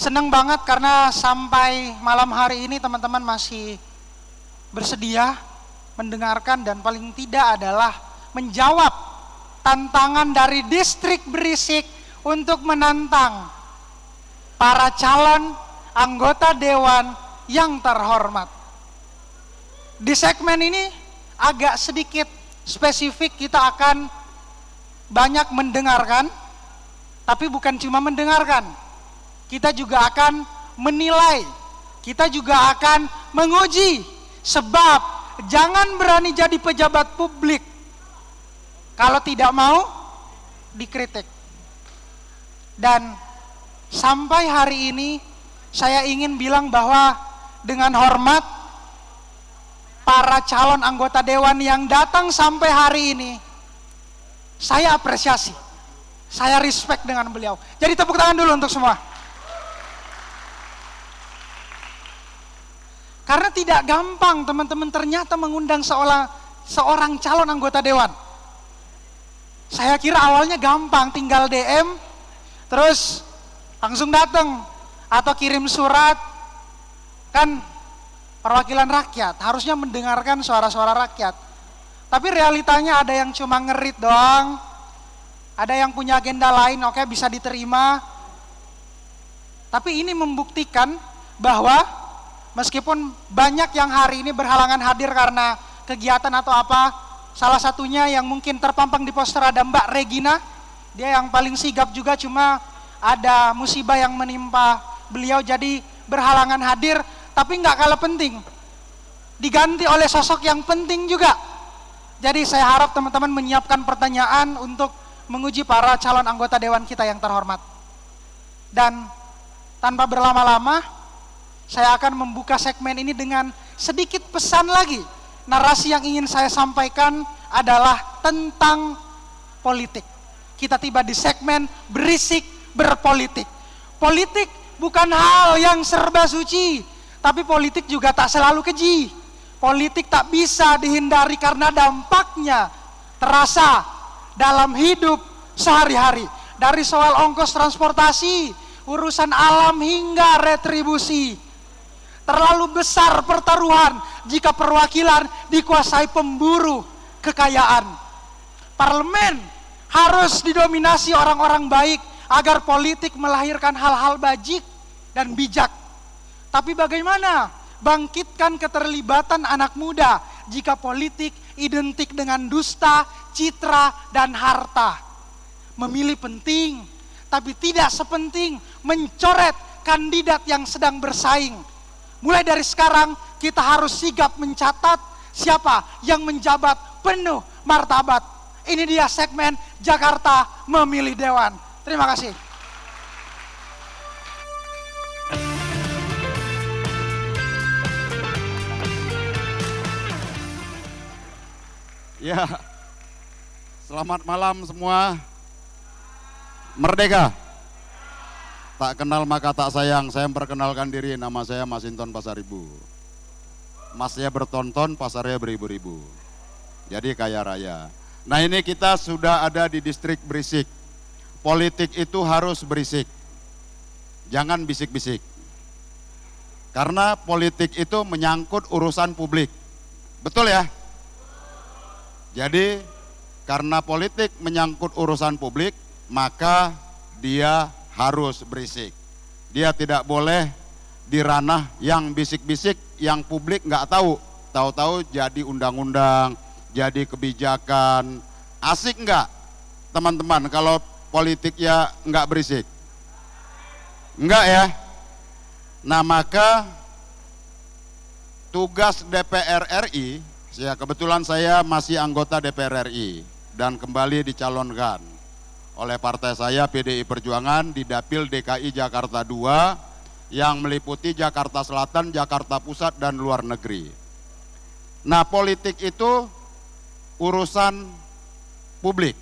Senang banget karena sampai malam hari ini teman-teman masih bersedia mendengarkan dan paling tidak adalah menjawab tantangan dari distrik Berisik untuk menantang para calon anggota dewan yang terhormat. Di segmen ini agak sedikit spesifik, kita akan banyak mendengarkan, tapi bukan cuma mendengarkan. Kita juga akan menilai, kita juga akan menguji, sebab jangan berani jadi pejabat publik kalau tidak mau dikritik. Dan sampai hari ini saya ingin bilang bahwa dengan hormat para calon anggota dewan yang datang sampai hari ini, saya apresiasi, saya respect dengan beliau. Jadi tepuk tangan dulu untuk semua. Karena tidak gampang teman-teman ternyata mengundang seorang calon anggota dewan. Saya kira awalnya gampang, tinggal DM, terus langsung datang atau kirim surat. Kan perwakilan rakyat harusnya mendengarkan suara-suara rakyat. Tapi realitanya ada yang cuma ngerit doang, ada yang punya agenda lain, oke, bisa diterima. Tapi ini membuktikan bahwa meskipun banyak yang hari ini berhalangan hadir karena kegiatan atau apa, salah satunya yang mungkin terpampang di poster ada Mbak Regina, dia yang paling sigap juga, cuma ada musibah yang menimpa beliau jadi berhalangan hadir, tapi nggak kalah penting, diganti oleh sosok yang penting juga. Jadi saya harap teman-teman menyiapkan pertanyaan untuk menguji para calon anggota dewan kita yang terhormat. Dan tanpa berlama-lama, saya akan membuka segmen ini dengan sedikit pesan lagi. Narasi yang ingin saya sampaikan adalah tentang politik. Kita tiba di segmen Berisik Berpolitik. Politik bukan hal yang serba suci, tapi politik juga tak selalu keji. Politik tak bisa dihindari karena dampaknya terasa dalam hidup sehari-hari. Dari soal ongkos transportasi, urusan alam hingga retribusi. Terlalu besar pertaruhan jika perwakilan dikuasai pemburu kekayaan. Parlemen harus didominasi orang-orang baik agar politik melahirkan hal-hal bajik dan bijak. Tapi bagaimana bangkitkan keterlibatan anak muda jika politik identik dengan dusta, citra, dan harta? Memilih penting, tapi tidak sepenting mencoret kandidat yang sedang bersaing. Mulai dari sekarang kita harus sigap mencatat siapa yang menjabat penuh martabat. Ini dia segmen Jakarta Memilih Dewan. Terima kasih. Ya, selamat malam semua. Merdeka. Tak kenal maka tak sayang, saya memperkenalkan diri, nama saya Masinton Pasaribu. Masnya bertonton, pasarnya beribu-ribu. Jadi kaya raya. Nah ini kita sudah ada di distrik Berisik. Politik itu harus berisik. Jangan bisik-bisik. Karena politik itu menyangkut urusan publik. Betul ya? Jadi karena politik menyangkut urusan publik, maka dia harus berisik. Dia tidak boleh di ranah yang bisik-bisik, yang publik nggak tahu. Tahu-tahu jadi undang-undang, jadi kebijakan. Asik nggak teman-teman kalau politiknya nggak berisik? Enggak ya? Nah maka tugas DPR RI, ya kebetulan saya masih anggota DPR RI dan kembali dicalonkan oleh partai saya PDI Perjuangan di Dapil DKI Jakarta 2 yang meliputi Jakarta Selatan, Jakarta Pusat, dan luar negeri. Nah politik itu urusan publik,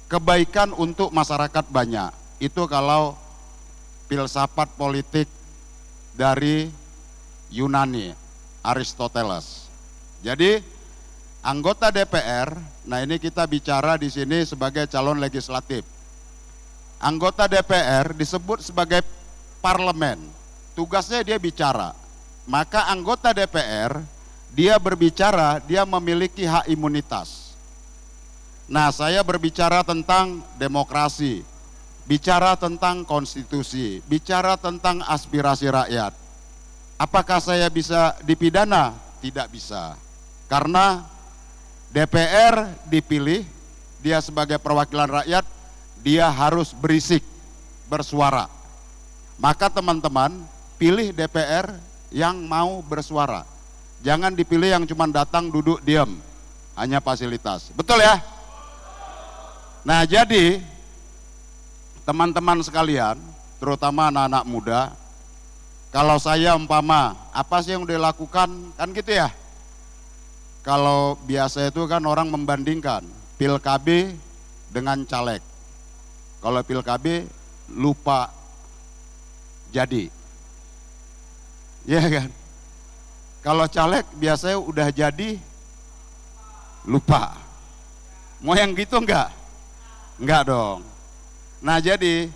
kebaikan untuk masyarakat banyak. Itu kalau filsafat politik dari Yunani, Aristoteles. Jadi anggota DPR, nah ini kita bicara di sini sebagai calon legislatif. Anggota DPR disebut sebagai parlemen, tugasnya dia bicara. Maka anggota DPR, dia berbicara, dia memiliki hak imunitas. Nah, saya berbicara tentang demokrasi, bicara tentang konstitusi, bicara tentang aspirasi rakyat. Apakah saya bisa dipidana? Tidak bisa. Karena DPR dipilih, dia sebagai perwakilan rakyat, dia harus berisik, bersuara. Maka teman-teman, pilih DPR yang mau bersuara. Jangan dipilih yang cuma datang duduk diam, hanya fasilitas. Betul ya? Nah, jadi teman-teman sekalian, terutama anak-anak muda, kalau saya umpama, apa sih yang udah dilakukan? Kan gitu ya. Kalau biasa itu kan orang membandingkan pil KB dengan caleg. Kalau pil KB lupa jadi. Iya kan? Kalau caleg biasanya udah jadi lupa. Mau yang gitu enggak? Enggak dong. Nah, jadi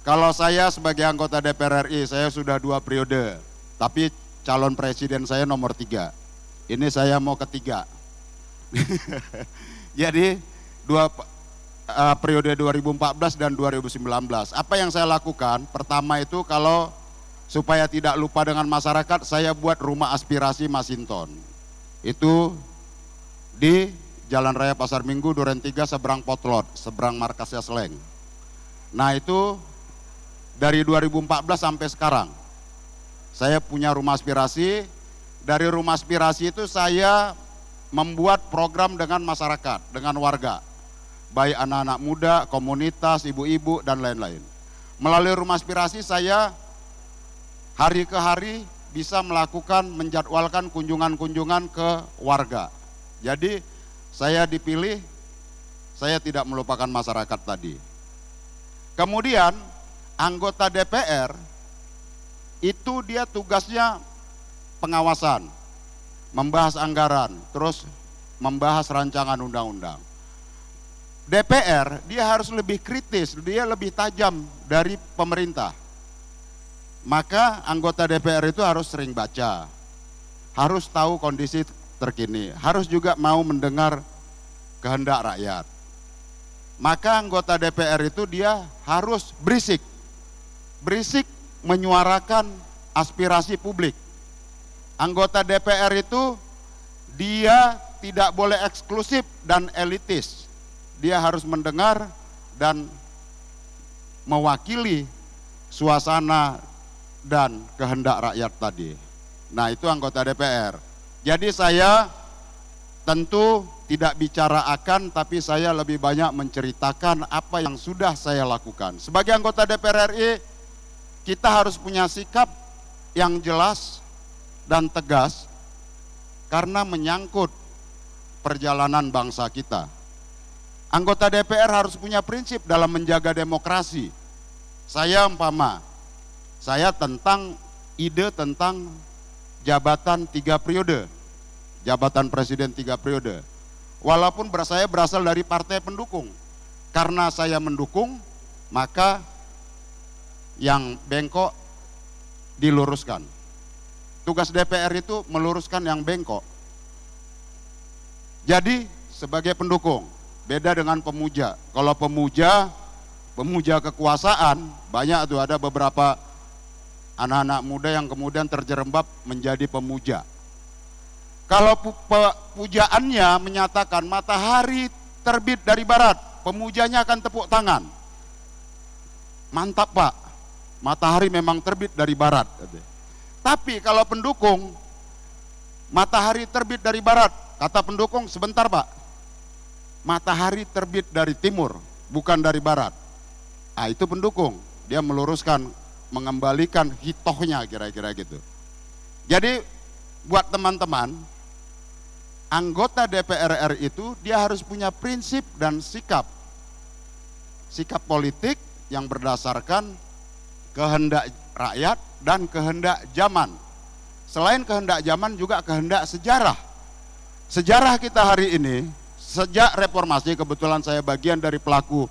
kalau saya sebagai anggota DPR RI, saya sudah 2 periode, tapi calon presiden saya nomor 3. Ini saya mau ketiga. Jadi 2 periode 2014 dan 2019. Apa yang saya lakukan? Pertama itu kalau supaya tidak lupa dengan masyarakat, saya buat rumah aspirasi Masinton. Itu di Jalan Raya Pasar Minggu, Duren 3, seberang Potlot, seberang markasnya Sleng. Nah, itu dari 2014 sampai sekarang. Saya punya rumah aspirasi. Dari rumah aspirasi itu saya membuat program dengan masyarakat, dengan warga. Baik anak-anak muda, komunitas, ibu-ibu, dan lain-lain. Melalui rumah aspirasi saya hari ke hari bisa melakukan, menjadwalkan kunjungan-kunjungan ke warga. Jadi saya dipilih, saya tidak melupakan masyarakat tadi. Kemudian anggota DPR itu dia tugasnya pengawasan, membahas anggaran, terus membahas rancangan undang-undang. DPR dia harus lebih kritis, dia lebih tajam dari pemerintah. Maka anggota DPR itu harus sering baca, harus tahu kondisi terkini, harus juga mau mendengar kehendak rakyat. Maka anggota DPR itu dia harus berisik, berisik menyuarakan aspirasi publik. Anggota DPR itu dia tidak boleh eksklusif dan elitis, dia harus mendengar dan mewakili suasana dan kehendak rakyat tadi. Nah, itu anggota DPR. Jadi saya tentu tidak bicara akan, tapi saya lebih banyak menceritakan apa yang sudah saya lakukan. Sebagai anggota DPR RI, kita harus punya sikap yang jelas dan tegas karena menyangkut perjalanan bangsa kita. Anggota DPR harus punya prinsip dalam menjaga demokrasi. Saya tentang ide tentang jabatan 3 periode, jabatan presiden 3 periode. Walaupun saya berasal dari partai pendukung, karena saya mendukung, maka yang bengkok diluruskan. Tugas DPR itu meluruskan yang bengkok. Jadi sebagai pendukung, beda dengan pemuja. Kalau pemuja kekuasaan, banyak tuh, ada beberapa anak-anak muda yang kemudian terjerembab menjadi pemuja. Kalau pujaannya menyatakan matahari terbit dari barat, pemujanya akan tepuk tangan. Mantap Pak, matahari memang terbit dari barat. Tapi kalau pendukung, matahari terbit dari barat, kata pendukung, sebentar Pak, matahari terbit dari timur, bukan dari barat. Nah, itu pendukung, dia meluruskan, mengembalikan hitohnya, kira-kira gitu. Jadi buat teman-teman, anggota DPR RI itu dia harus punya prinsip dan sikap politik yang berdasarkan kehendak rakyat dan kehendak zaman. Selain kehendak zaman juga kehendak sejarah. Sejarah kita hari ini, sejak reformasi, kebetulan saya bagian dari pelaku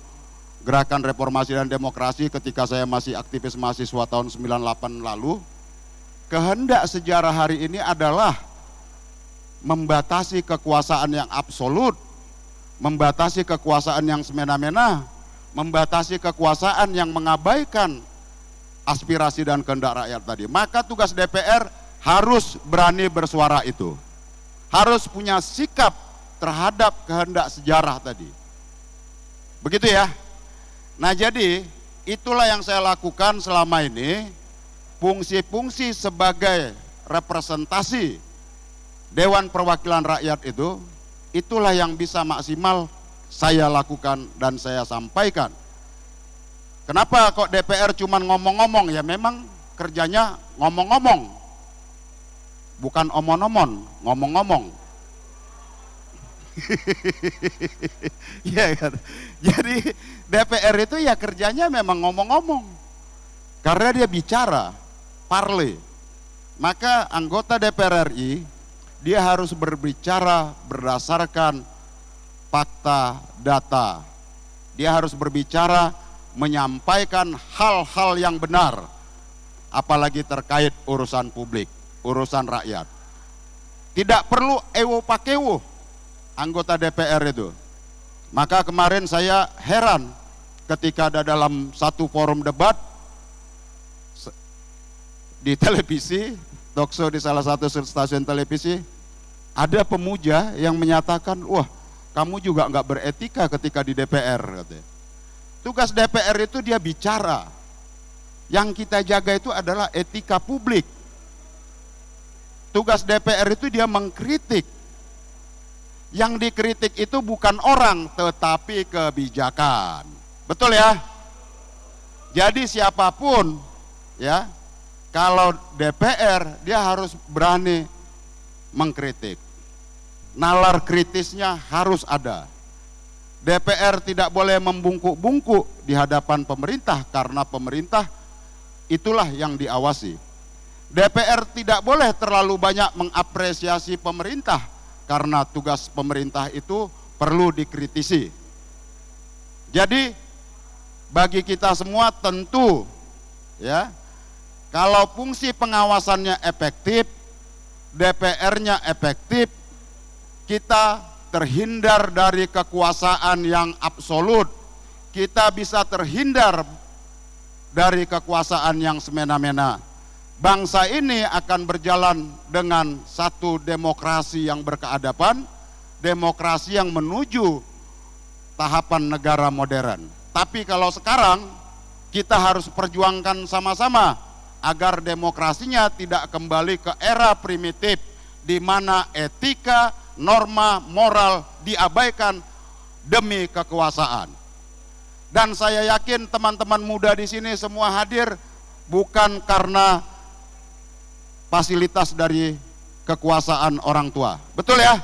Gerakan Reformasi dan Demokrasi ketika saya masih aktivis mahasiswa tahun 98 lalu. Kehendak sejarah hari ini adalah membatasi kekuasaan yang absolut, membatasi kekuasaan yang semena-mena, membatasi kekuasaan yang mengabaikan aspirasi dan kehendak rakyat tadi. Maka tugas DPR harus berani bersuara itu. Harus punya sikap terhadap kehendak sejarah tadi. Begitu ya. Nah jadi itulah yang saya lakukan selama ini, fungsi-fungsi sebagai representasi Dewan Perwakilan Rakyat itu, itulah yang bisa maksimal saya lakukan dan saya sampaikan. Kenapa kok DPR cuma ngomong-ngomong? Ya memang kerjanya ngomong-ngomong, bukan omon-omon, ngomong-ngomong. Ya kan? Jadi DPR itu ya kerjanya memang ngomong-ngomong. Karena dia bicara, parle. Maka anggota DPR RI dia harus berbicara berdasarkan fakta, data. Dia harus berbicara menyampaikan hal-hal yang benar, apalagi terkait urusan publik, urusan rakyat. Tidak perlu ewo pakewo anggota DPR itu. Maka kemarin saya heran ketika ada dalam satu forum debat di televisi, talkshow di salah satu stasiun televisi, ada pemuja yang menyatakan, wah kamu juga nggak beretika ketika di DPR, katanya. Tugas DPR itu dia bicara, yang kita jaga itu adalah etika publik. Tugas DPR itu dia mengkritik. Yang dikritik itu bukan orang, tetapi kebijakan. Betul ya? Jadi siapapun, ya, kalau DPR dia harus berani mengkritik. Nalar kritisnya harus ada. DPR tidak boleh membungkuk-bungkuk di hadapan pemerintah karena pemerintah itulah yang diawasi. DPR tidak boleh terlalu banyak mengapresiasi pemerintah karena tugas pemerintah itu perlu dikritisi. Jadi bagi kita semua tentu ya, kalau fungsi pengawasannya efektif, DPR-nya efektif, kita terhindar dari kekuasaan yang absolut, kita bisa terhindar dari kekuasaan yang semena-mena. Bangsa ini akan berjalan dengan satu demokrasi yang berkeadaban, demokrasi yang menuju tahapan negara modern. Tapi kalau sekarang kita harus perjuangkan sama-sama agar demokrasinya tidak kembali ke era primitif di mana etika, norma, moral diabaikan demi kekuasaan. Dan saya yakin teman-teman muda di sini semua hadir bukan karena fasilitas dari kekuasaan orang tua. Betul ya?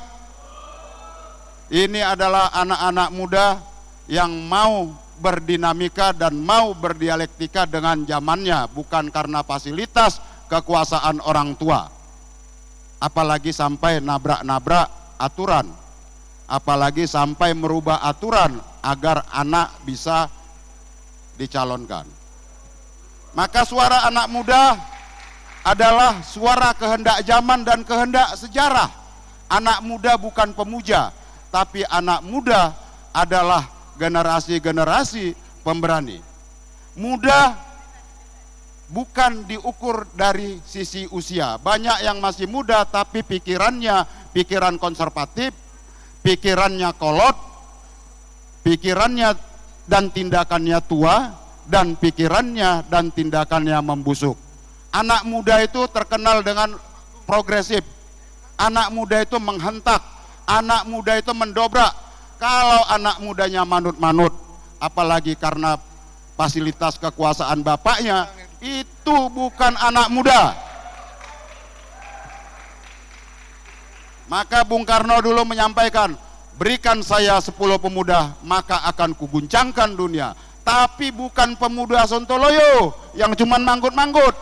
Ini adalah anak-anak muda yang mau berdinamika dan mau berdialektika dengan zamannya, bukan karena fasilitas kekuasaan orang tua. Apalagi sampai nabrak-nabrak aturan, apalagi sampai merubah aturan agar anak bisa dicalonkan. Maka suara anak muda adalah suara kehendak zaman dan kehendak sejarah. Anak muda bukan pemuja, tapi anak muda adalah generasi-generasi pemberani. Muda bukan diukur dari sisi usia. Banyak yang masih muda tapi pikirannya pikiran konservatif, pikirannya kolot, pikirannya dan tindakannya tua, dan pikirannya dan tindakannya membusuk. Anak muda itu terkenal dengan progresif. Anak muda itu menghentak, anak muda itu mendobrak. Kalau anak mudanya manut-manut, apalagi karena fasilitas kekuasaan bapaknya, itu bukan anak muda. Maka Bung Karno dulu menyampaikan, berikan saya 10 pemuda, maka akan kuguncangkan dunia. Tapi bukan pemuda Sontoloyo yang cuman manggut-manggut.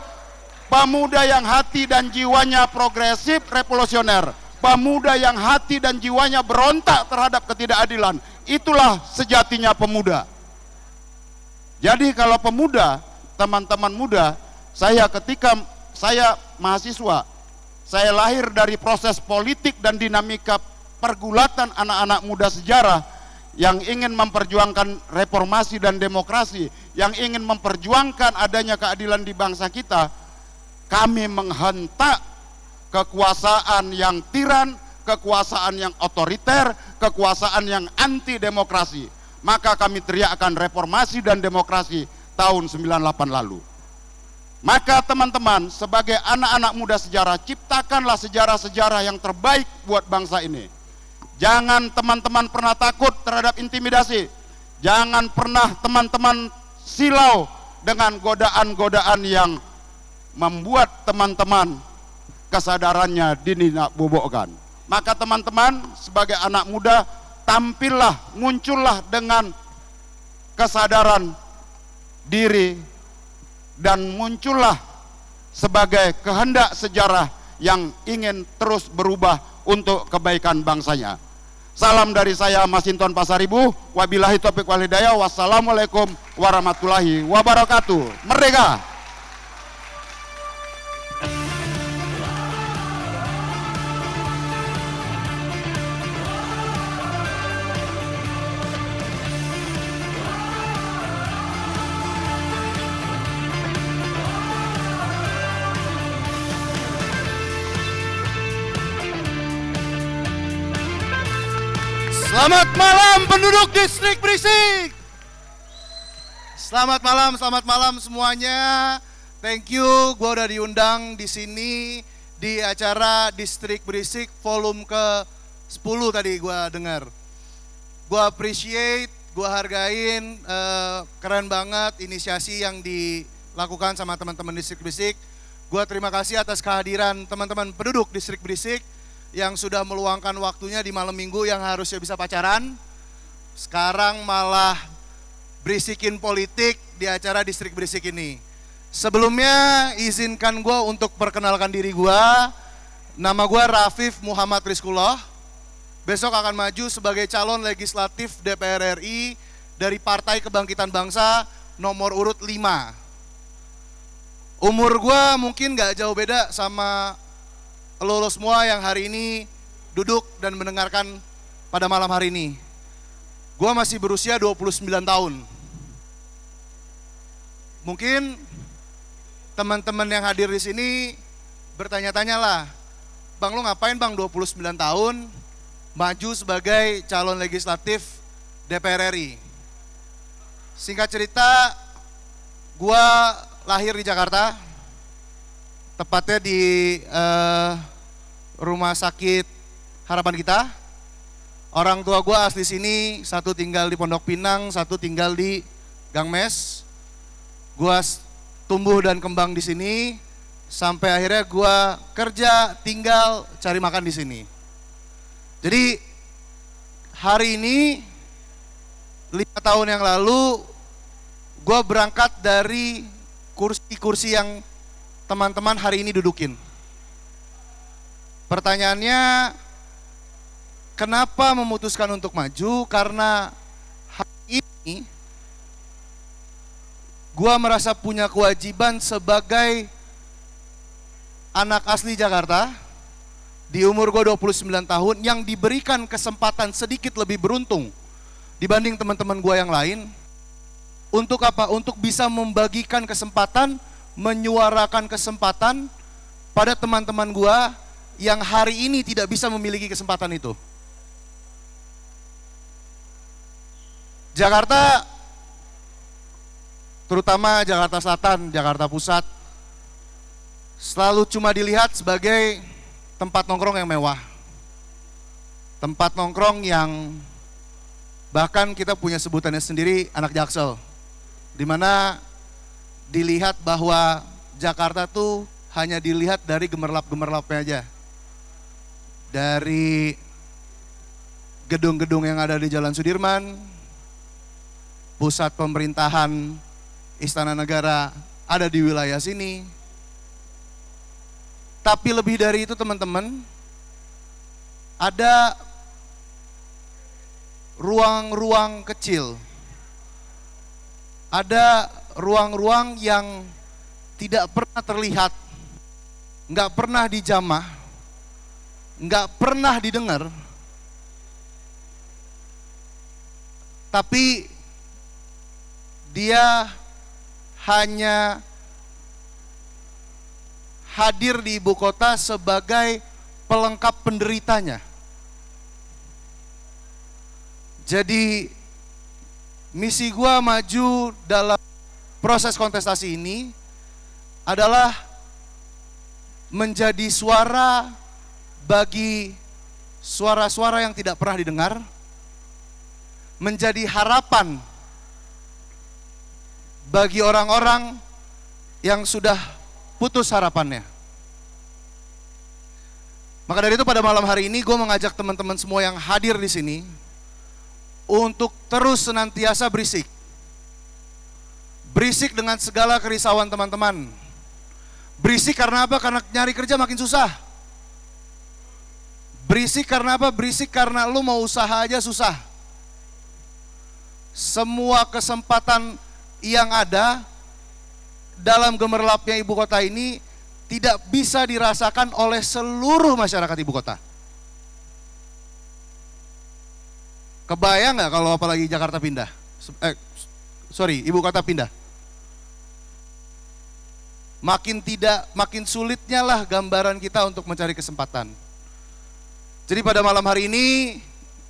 Pemuda yang hati dan jiwanya progresif, revolusioner. Pemuda yang hati dan jiwanya berontak terhadap ketidakadilan. Itulah sejatinya pemuda. Jadi kalau pemuda, teman-teman muda, ketika saya mahasiswa, saya lahir dari proses politik dan dinamika pergulatan anak-anak muda sejarah yang ingin memperjuangkan reformasi dan demokrasi, yang ingin memperjuangkan adanya keadilan di bangsa kita. Kami menghentak kekuasaan yang tiran, kekuasaan yang otoriter, kekuasaan yang anti demokrasi. Maka kami teriakkan reformasi dan demokrasi tahun 98 lalu. Maka teman-teman, sebagai anak-anak muda sejarah, ciptakanlah sejarah-sejarah yang terbaik buat bangsa ini. Jangan teman-teman pernah takut terhadap intimidasi. Jangan pernah teman-teman silau dengan godaan-godaan yang membuat teman-teman kesadarannya dinina-bobokkan. Maka teman-teman sebagai anak muda, tampillah, muncullah dengan kesadaran diri dan muncullah sebagai kehendak sejarah yang ingin terus berubah untuk kebaikan bangsanya. Salam dari saya, Masinton Pasaribu. Wabillahi taufiq wal hidayah. Wassalamualaikum warahmatullahi wabarakatuh. Merdeka! Selamat malam penduduk distrik Berisik. Selamat malam semuanya. Thank you, gua udah diundang di sini di acara distrik Berisik volume ke-10 tadi gua dengar. Gua appreciate, gua hargain, keren banget inisiasi yang dilakukan sama teman-teman distrik Berisik. Gua terima kasih atas kehadiran teman-teman penduduk distrik Berisik yang sudah meluangkan waktunya di malam minggu yang harusnya bisa pacaran, sekarang malah berisikin politik di acara distrik Berisik ini. Sebelumnya izinkan gue untuk perkenalkan diri gue. Nama gue Rafif Muhammad Rizkullah. Besok akan maju sebagai calon legislatif DPR RI dari Partai Kebangkitan Bangsa nomor urut 5. Umur gue mungkin gak jauh beda sama lo semua yang hari ini duduk dan mendengarkan pada malam hari ini. Gua masih berusia 29 tahun. Mungkin teman-teman yang hadir di sini bertanya-tanya lah, Bang, lo ngapain Bang 29 tahun maju sebagai calon legislatif DPR RI? Singkat cerita, gua lahir di Jakarta, tepatnya di Rumah Sakit Harapan Kita. Orang tua gue asli sini, satu tinggal di Pondok Pinang, satu tinggal di Gangmes. Gue tumbuh dan kembang di sini, sampai akhirnya gue kerja, tinggal, cari makan di sini. Jadi hari ini 5 tahun yang lalu gue berangkat dari kursi-kursi yang teman-teman hari ini dudukin. Pertanyaannya, kenapa memutuskan untuk maju? Karena hari ini gua merasa punya kewajiban sebagai anak asli Jakarta di umur gua 29 tahun yang diberikan kesempatan sedikit lebih beruntung dibanding teman-teman gua yang lain. Untuk apa? Untuk bisa membagikan kesempatan, menyuarakan kesempatan pada teman-teman gua yang hari ini tidak bisa memiliki kesempatan itu. Jakarta, terutama Jakarta Selatan, Jakarta Pusat, selalu cuma dilihat sebagai tempat nongkrong yang mewah. Tempat nongkrong yang bahkan kita punya sebutannya sendiri, anak Jaksel. Di mana dilihat bahwa Jakarta tuh hanya dilihat dari gemerlap-gemerlapnya aja. Dari gedung-gedung yang ada di Jalan Sudirman, pusat pemerintahan Istana Negara ada di wilayah sini. Tapi lebih dari itu teman-teman, ada ruang-ruang kecil ada ruang-ruang yang tidak pernah terlihat, nggak pernah dijamah, nggak pernah didengar, tapi dia hanya hadir di ibu kota sebagai pelengkap penderitanya. Jadi misi gua maju dalam proses kontestasi ini adalah menjadi suara bagi suara-suara yang tidak pernah didengar, menjadi harapan bagi orang-orang yang sudah putus harapannya. Maka dari itu pada malam hari ini gue mengajak teman-teman semua yang hadir di sini untuk terus senantiasa berisik. Berisik dengan segala kerisauan teman-teman. Berisik karena apa? Karena nyari kerja makin susah. Berisik karena apa? Berisik karena lu mau usaha aja susah. Semua kesempatan yang ada dalam gemerlapnya ibu kota ini tidak bisa dirasakan oleh seluruh masyarakat ibu kota. Kebayang nggak kalau apalagi Jakarta pindah? Ibu kota pindah. Makin sulitnya lah gambaran kita untuk mencari kesempatan. Jadi pada malam hari ini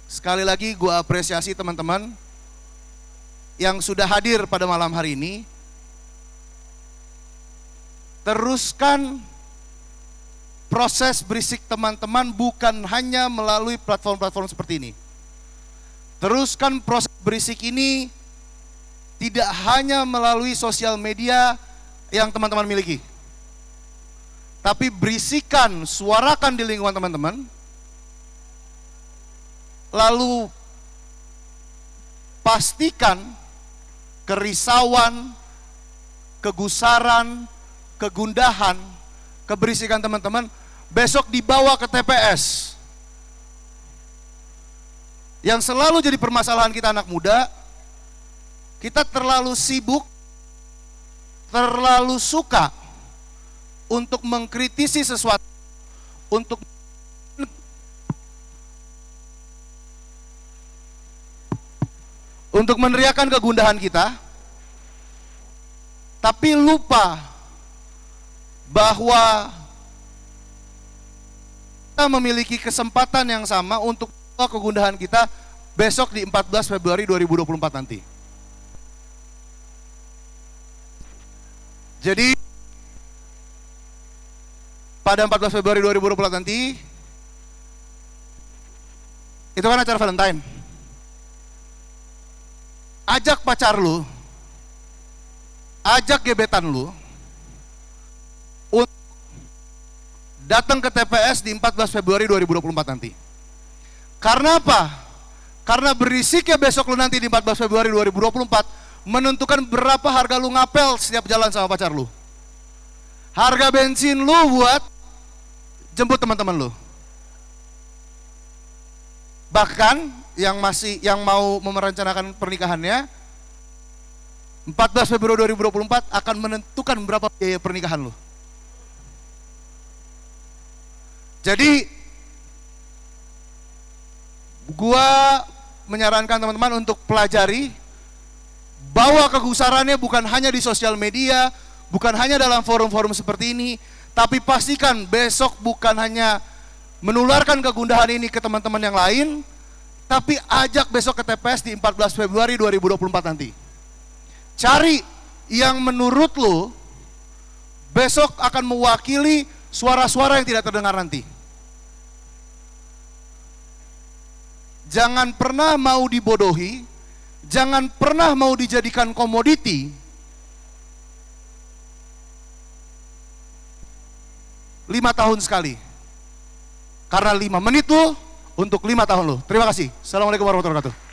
sekali lagi gue apresiasi teman-teman yang sudah hadir pada malam hari ini. Teruskan proses berisik teman-teman bukan hanya melalui platform-platform seperti ini. Teruskan proses berisik ini tidak hanya melalui sosial media yang teman-teman miliki. Tapi berisikan, suarakan di lingkungan teman-teman. Lalu pastikan kerisauan, kegusaran, kegundahan, keberisikan teman-teman besok dibawa ke TPS. Yang selalu jadi permasalahan kita anak muda, kita terlalu sibuk, terlalu suka untuk mengkritisi sesuatu, untuk meneriakan kegundahan kita, tapi lupa bahwa kita memiliki kesempatan yang sama untuk kegundahan kita besok di 14 Februari 2024 nanti. Jadi pada 14 Februari 2024 nanti itu kan acara Valentine. Ajak pacar lu, ajak gebetan lu untuk datang ke TPS di 14 Februari 2024 nanti. Karena apa? Karena berisiknya besok lu nanti di 14 Februari 2024 menentukan berapa harga lu ngapel setiap jalan sama pacar lu. Harga bensin lu buat jemput teman-teman lu. Bahkan yang mau merencanakan pernikahannya 14 Februari 2024 akan menentukan berapa biaya pernikahan lu. Jadi gua menyarankan teman-teman untuk pelajari, bawa kegusarannya bukan hanya di sosial media, bukan hanya dalam forum-forum seperti ini, tapi pastikan besok bukan hanya menularkan kegundahan ini ke teman-teman yang lain, tapi ajak besok ke TPS di 14 Februari 2024 nanti. Cari yang menurut lo besok akan mewakili suara-suara yang tidak terdengar nanti. Jangan pernah mau dibodohi, jangan pernah mau dijadikan komoditi. 5 tahun sekali. Karena 5 menit lo untuk 5 tahun lo. Terima kasih. Assalamualaikum warahmatullahi wabarakatuh.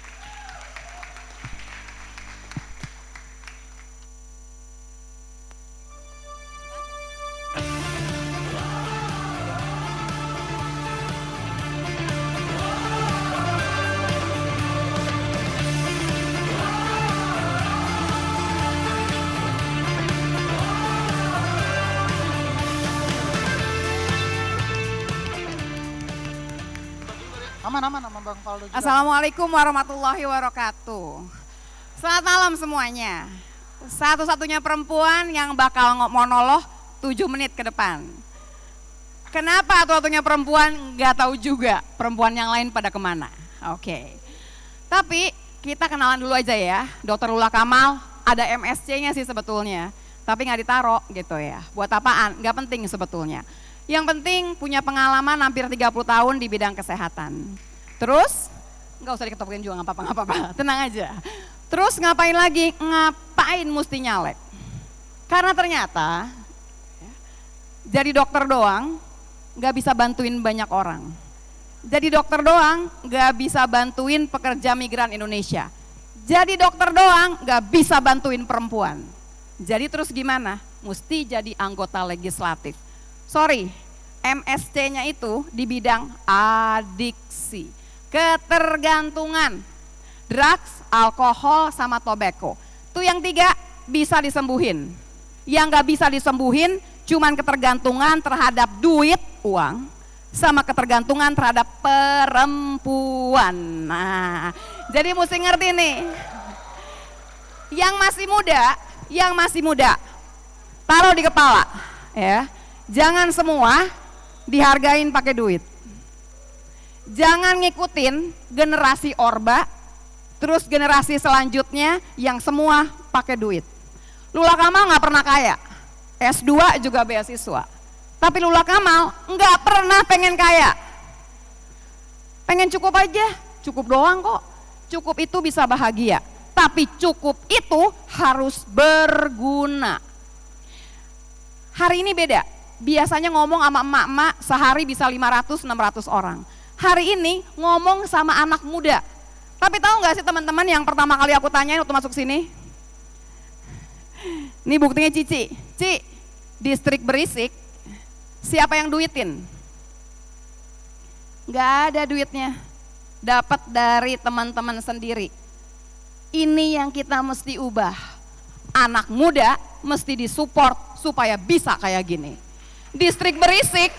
Aman sama Bang Faldo juga. Assalamualaikum warahmatullahi wabarakatuh. Selamat malam semuanya. Satu-satunya perempuan yang bakal monolog 7 menit ke depan. Kenapa satu-satunya perempuan? Nggak tahu juga. Perempuan yang lain pada kemana. Oke. Tapi kita kenalan dulu aja ya. Dr. Lula Kamal, ada MSC-nya sih sebetulnya. Tapi nggak ditaruh gitu ya. Buat apaan? Nggak penting sebetulnya. Yang penting punya pengalaman hampir 30 tahun di bidang kesehatan. Terus, nggak usah diketokin juga nggak apa-apa, tenang aja. Terus ngapain lagi? Ngapain mesti nyalek? Karena ternyata jadi dokter doang nggak bisa bantuin banyak orang. Jadi dokter doang nggak bisa bantuin pekerja migran Indonesia. Jadi dokter doang nggak bisa bantuin perempuan. Jadi terus gimana? Mesti jadi anggota legislatif. Sorry, MSC-nya itu di bidang adiksi, ketergantungan, drugs, alkohol, sama tobacco. Itu yang 3 bisa disembuhin. Yang gak bisa disembuhin cuman ketergantungan terhadap duit, uang, sama ketergantungan terhadap perempuan. Nah, jadi mesti ngerti nih. Yang masih muda, taruh di kepala, ya. Jangan semua dihargain pakai duit. Jangan ngikutin generasi Orba, terus generasi selanjutnya yang semua pakai duit. Lula Kamal nggak pernah kaya, S2 juga beasiswa. Tapi Lula Kamal nggak pernah pengen kaya. Pengen cukup aja, cukup doang kok. Cukup itu bisa bahagia, tapi cukup itu harus berguna. Hari ini beda. Biasanya ngomong sama emak-emak sehari bisa 500-600 orang. Hari ini ngomong sama anak muda. Tapi tahu nggak sih teman-teman yang pertama kali aku tanyain waktu masuk sini? Ini buktinya Cici. Distrik Berisik, siapa yang duitin? Nggak ada duitnya. Dapat dari teman-teman sendiri. Ini yang kita mesti ubah. Anak muda mesti disupport supaya bisa kayak gini. Distrik Berisik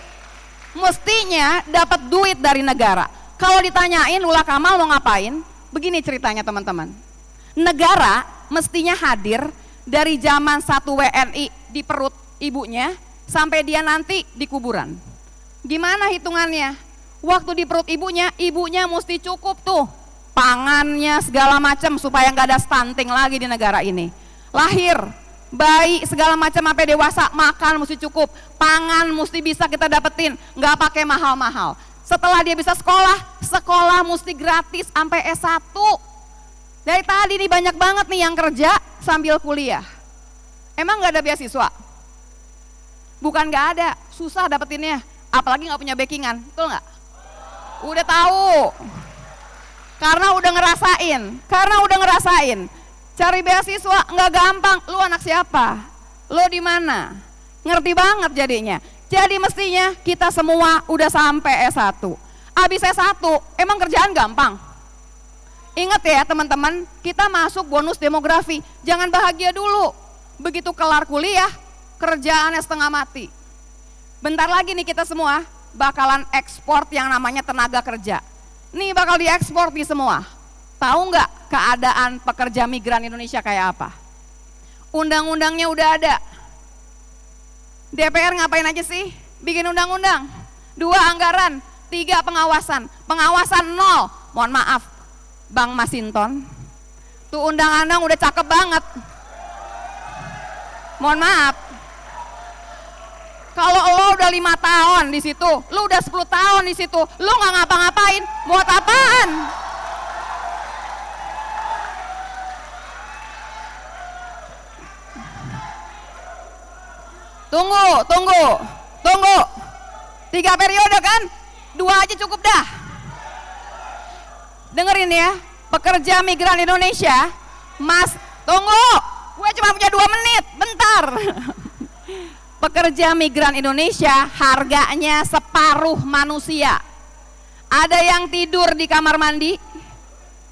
mestinya dapat duit dari negara. Kalau ditanyain Lula Kamal mau ngapain? Begini ceritanya teman-teman. Negara mestinya hadir dari zaman 1 WNI di perut ibunya sampai dia nanti di kuburan. Gimana hitungannya? Waktu di perut ibunya mesti cukup tuh pangannya segala macam supaya nggak ada stunting lagi di negara ini. Lahir, bayi segala macam sampai dewasa makan mesti cukup, pangan mesti bisa kita dapetin, nggak pakai mahal-mahal. Setelah dia bisa sekolah mesti gratis sampai S1. Dari tadi nih banyak banget nih yang kerja sambil kuliah. Emang nggak ada beasiswa? Bukan nggak ada, susah dapetinnya. Apalagi nggak punya backingan, betul nggak? Udah tahu, karena udah ngerasain. Cari beasiswa nggak gampang. Lu anak siapa? Lu di mana? Ngerti banget jadinya. Jadi mestinya kita semua udah sampai S1. Abis S1, emang kerjaan gampang? Ingat ya teman-teman, kita masuk bonus demografi. Jangan bahagia dulu. Begitu kelar kuliah, kerjaannya setengah mati. Bentar lagi nih kita semua bakalan ekspor yang namanya tenaga kerja. Nih bakal diekspor nih semua. Tahu nggak keadaan pekerja migran Indonesia kayak apa? Undang-undangnya udah ada. DPR ngapain aja sih? Bikin undang-undang. 2 anggaran, 3 pengawasan. Pengawasan 0. Mohon maaf, Bang Masinton. Tuh undang-undang udah cakep banget. Mohon maaf. Kalau lo udah 5 tahun di situ, lo udah 10 tahun di situ, lo nggak ngapa-ngapain, buat apaan? Tunggu. 3 periode kan? 2 aja cukup dah. Dengerin ya, pekerja migran Indonesia, tunggu, gue cuma punya 2 menit, bentar. Pekerja migran Indonesia harganya separuh manusia. Ada yang tidur di kamar mandi,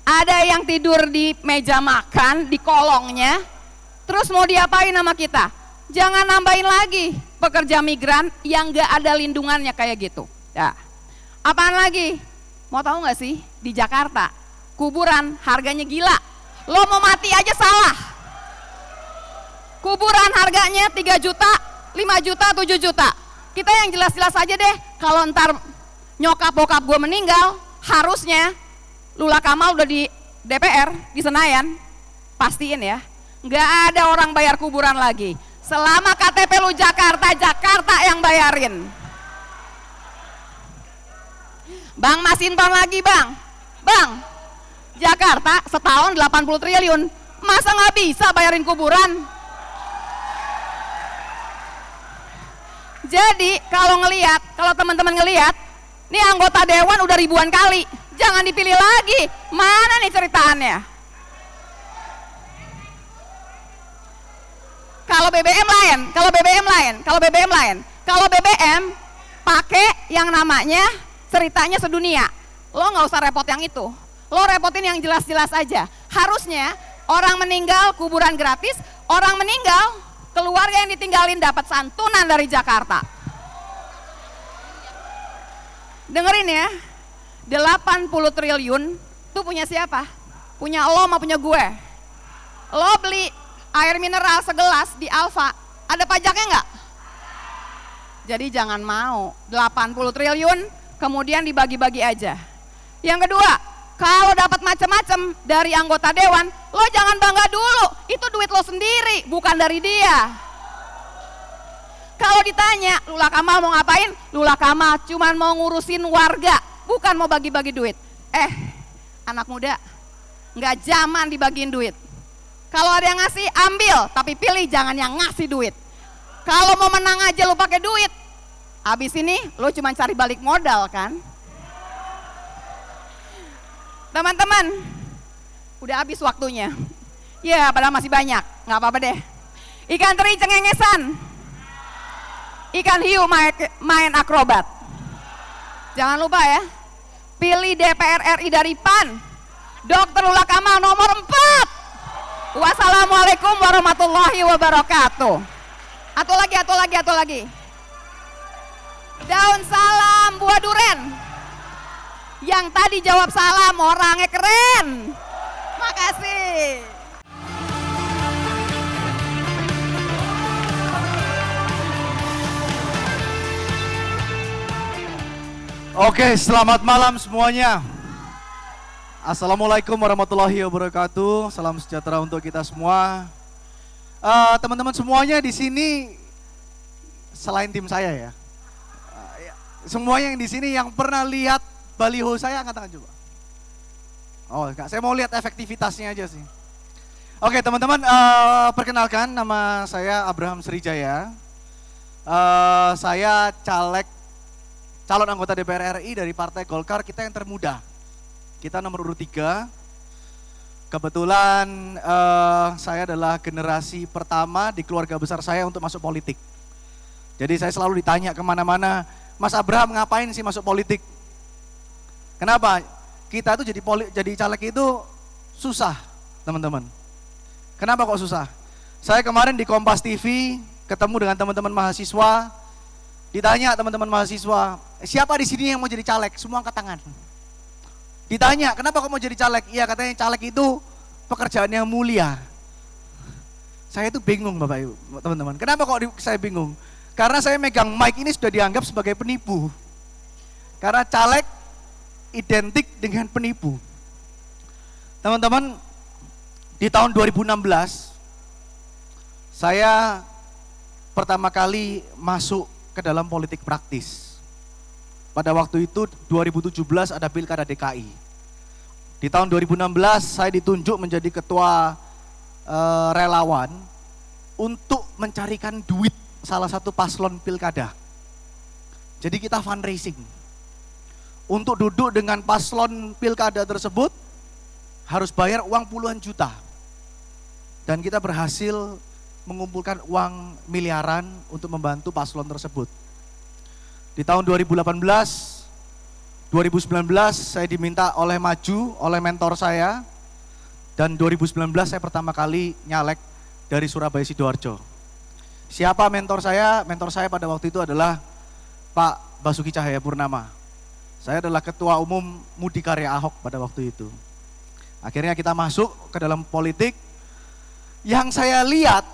ada yang tidur di meja makan, di kolongnya. Terus mau diapain sama kita? Jangan nambahin lagi pekerja migran yang gak ada lindungannya kayak gitu. Ya. Apaan lagi? Mau tahu nggak sih, di Jakarta kuburan harganya gila. Lo mau mati aja salah. Kuburan harganya 3 juta, 5 juta, 7 juta. Kita yang jelas-jelas aja deh, kalau ntar nyokap bokap gue meninggal, harusnya Lula Kamal udah di DPR, di Senayan, pastiin ya, nggak ada orang bayar kuburan lagi. Selama KTP lu Jakarta, Jakarta yang bayarin. Bang Masinton lagi bang, Jakarta setahun 80 triliun, masa nggak bisa bayarin kuburan? Jadi kalau teman-teman ngelihat, nih anggota dewan udah ribuan kali, jangan dipilih lagi. Mana nih ceritaannya? Kalau BBM lain, kalau BBM pakai yang namanya ceritanya sedunia. Lo nggak usah repot yang itu, lo repotin yang jelas-jelas aja. Harusnya orang meninggal kuburan gratis, orang meninggal keluarga yang ditinggalin dapat santunan dari Jakarta. Dengerin ya, 80 triliun itu punya siapa? Punya lo sama punya gue. Lo beli air mineral segelas di Alfa, ada pajaknya nggak? Jadi jangan mau 80 triliun kemudian dibagi-bagi aja. Yang kedua, kalau dapat macam-macam dari anggota dewan, lo jangan bangga dulu, itu duit lo sendiri, bukan dari dia. Kalau ditanya, Lula Kamal mau ngapain? Lula Kamal cuman mau ngurusin warga, bukan mau bagi-bagi duit. Anak muda, nggak zaman dibagiin duit. Kalau ada yang ngasih, ambil, tapi pilih jangan yang ngasih duit. Kalau mau menang aja lo pakai duit, habis ini lo cuma cari balik modal kan? Teman-teman, udah habis waktunya. Ya, padahal masih banyak, nggak apa-apa deh. Ikan teri cengengesan, ikan hiu main akrobat. Jangan lupa ya, pilih DPR RI dari PAN, Dr. Lula Kamal nomor 4. Wassalamualaikum warahmatullahi wabarakatuh. Atau lagi. Daun salam buah duren. Yang tadi jawab salam orangnya keren. Makasih. Oke, selamat malam semuanya. Assalamualaikum warahmatullahi wabarakatuh. Salam sejahtera untuk kita semua. Teman-teman semuanya di sini, selain tim saya ya, semuanya yang di sini yang pernah lihat baliho saya angkat tangan coba. Oh, enggak, saya mau lihat efektivitasnya aja sih. Oke, teman-teman, perkenalkan nama saya Abraham Srijaya. Saya calon anggota DPR RI dari Partai Golkar, kita yang termuda. Kita nomor urut 3. Kebetulan saya adalah generasi pertama di keluarga besar saya untuk masuk politik. Jadi saya selalu ditanya kemana-mana, Mas Abraham ngapain sih masuk politik? Kenapa? Kita tuh jadi caleg itu susah, teman-teman. Kenapa kok susah? Saya kemarin di Kompas TV ketemu dengan teman-teman mahasiswa, ditanya teman-teman mahasiswa, siapa di sini yang mau jadi caleg? Semua angkat tangan. Ditanya, kenapa kok mau jadi caleg? Iya, katanya caleg itu pekerjaan yang mulia. Saya itu bingung Bapak Ibu, teman-teman. Kenapa kok saya bingung? Karena saya megang mic ini sudah dianggap sebagai penipu. Karena caleg identik dengan penipu. Teman-teman, di tahun 2016, saya pertama kali masuk ke dalam politik praktis. Pada waktu itu 2017 ada Pilkada DKI. Di tahun 2016 saya ditunjuk menjadi ketua relawan untuk mencarikan duit salah satu paslon pilkada. Jadi kita fundraising. Untuk duduk dengan paslon pilkada tersebut harus bayar uang puluhan juta. Dan kita berhasil mengumpulkan uang miliaran untuk membantu paslon tersebut. Di tahun 2018, 2019 saya diminta maju oleh mentor saya, dan 2019 saya pertama kali nyalek dari Surabaya Sidoarjo. Siapa mentor saya? Mentor saya pada waktu itu adalah Pak Basuki Cahayapurnama. Saya adalah ketua umum Mudikarya Ahok pada waktu itu. Akhirnya kita masuk ke dalam politik. Yang saya lihat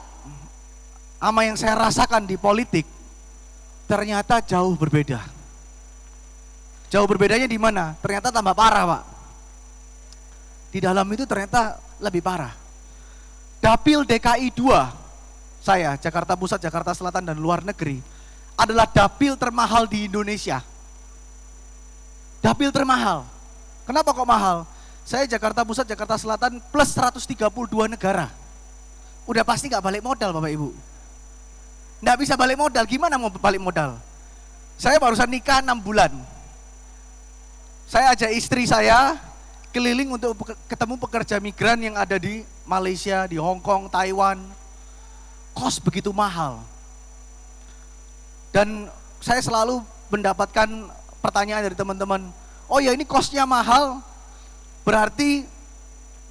sama yang saya rasakan di politik ternyata jauh berbeda. Jauh berbedanya di mana? Ternyata tambah parah, Pak. Di dalam itu ternyata lebih parah. Dapil DKI 2, saya Jakarta Pusat, Jakarta Selatan dan luar negeri adalah dapil termahal di Indonesia. Dapil termahal. Kenapa kok mahal? Saya Jakarta Pusat, Jakarta Selatan plus 132 negara. Udah pasti nggak balik modal Bapak Ibu. Nggak bisa balik modal, gimana mau balik modal? Saya barusan nikah 6 bulan. Saya ajak istri saya keliling untuk ketemu pekerja migran yang ada di Malaysia, di Hong Kong, Taiwan. Kos begitu mahal. Dan saya selalu mendapatkan pertanyaan dari teman-teman, oh ya ini kosnya mahal, berarti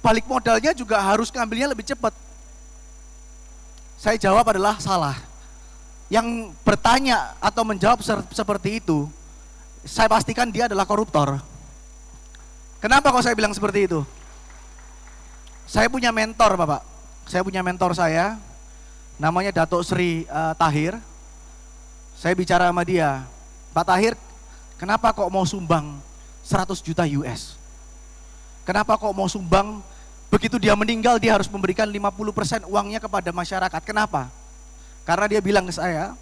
balik modalnya juga harus ngambilnya lebih cepat. Saya jawab adalah salah. Yang bertanya atau menjawab seperti itu, saya pastikan dia adalah koruptor. Kenapa kok saya bilang seperti itu? Saya punya mentor Bapak, saya punya mentor saya, namanya Datuk Sri Tahir. Saya bicara sama dia, Pak Tahir, kenapa kok mau sumbang 100 juta US? Kenapa kok mau sumbang, begitu dia meninggal dia harus memberikan 50% uangnya kepada masyarakat. Kenapa? Karena dia bilang ke saya,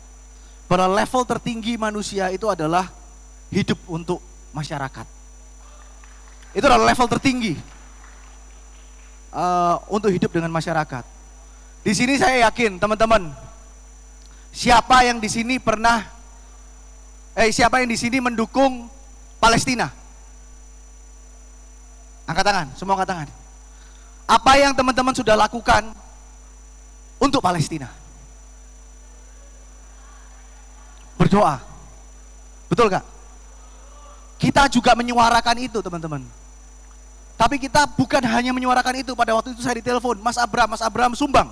pada level tertinggi manusia itu adalah hidup untuk masyarakat. Itu adalah level tertinggi untuk hidup dengan masyarakat. Di sini saya yakin teman-teman, siapa yang di sini siapa yang di sini mendukung Palestina? Angkat tangan, semua angkat tangan. Apa yang teman-teman sudah lakukan untuk Palestina? Berdoa. Betul gak? Kita juga menyuarakan itu teman-teman. Tapi kita bukan hanya menyuarakan itu. Pada waktu itu saya ditelepon, Mas Abraham sumbang.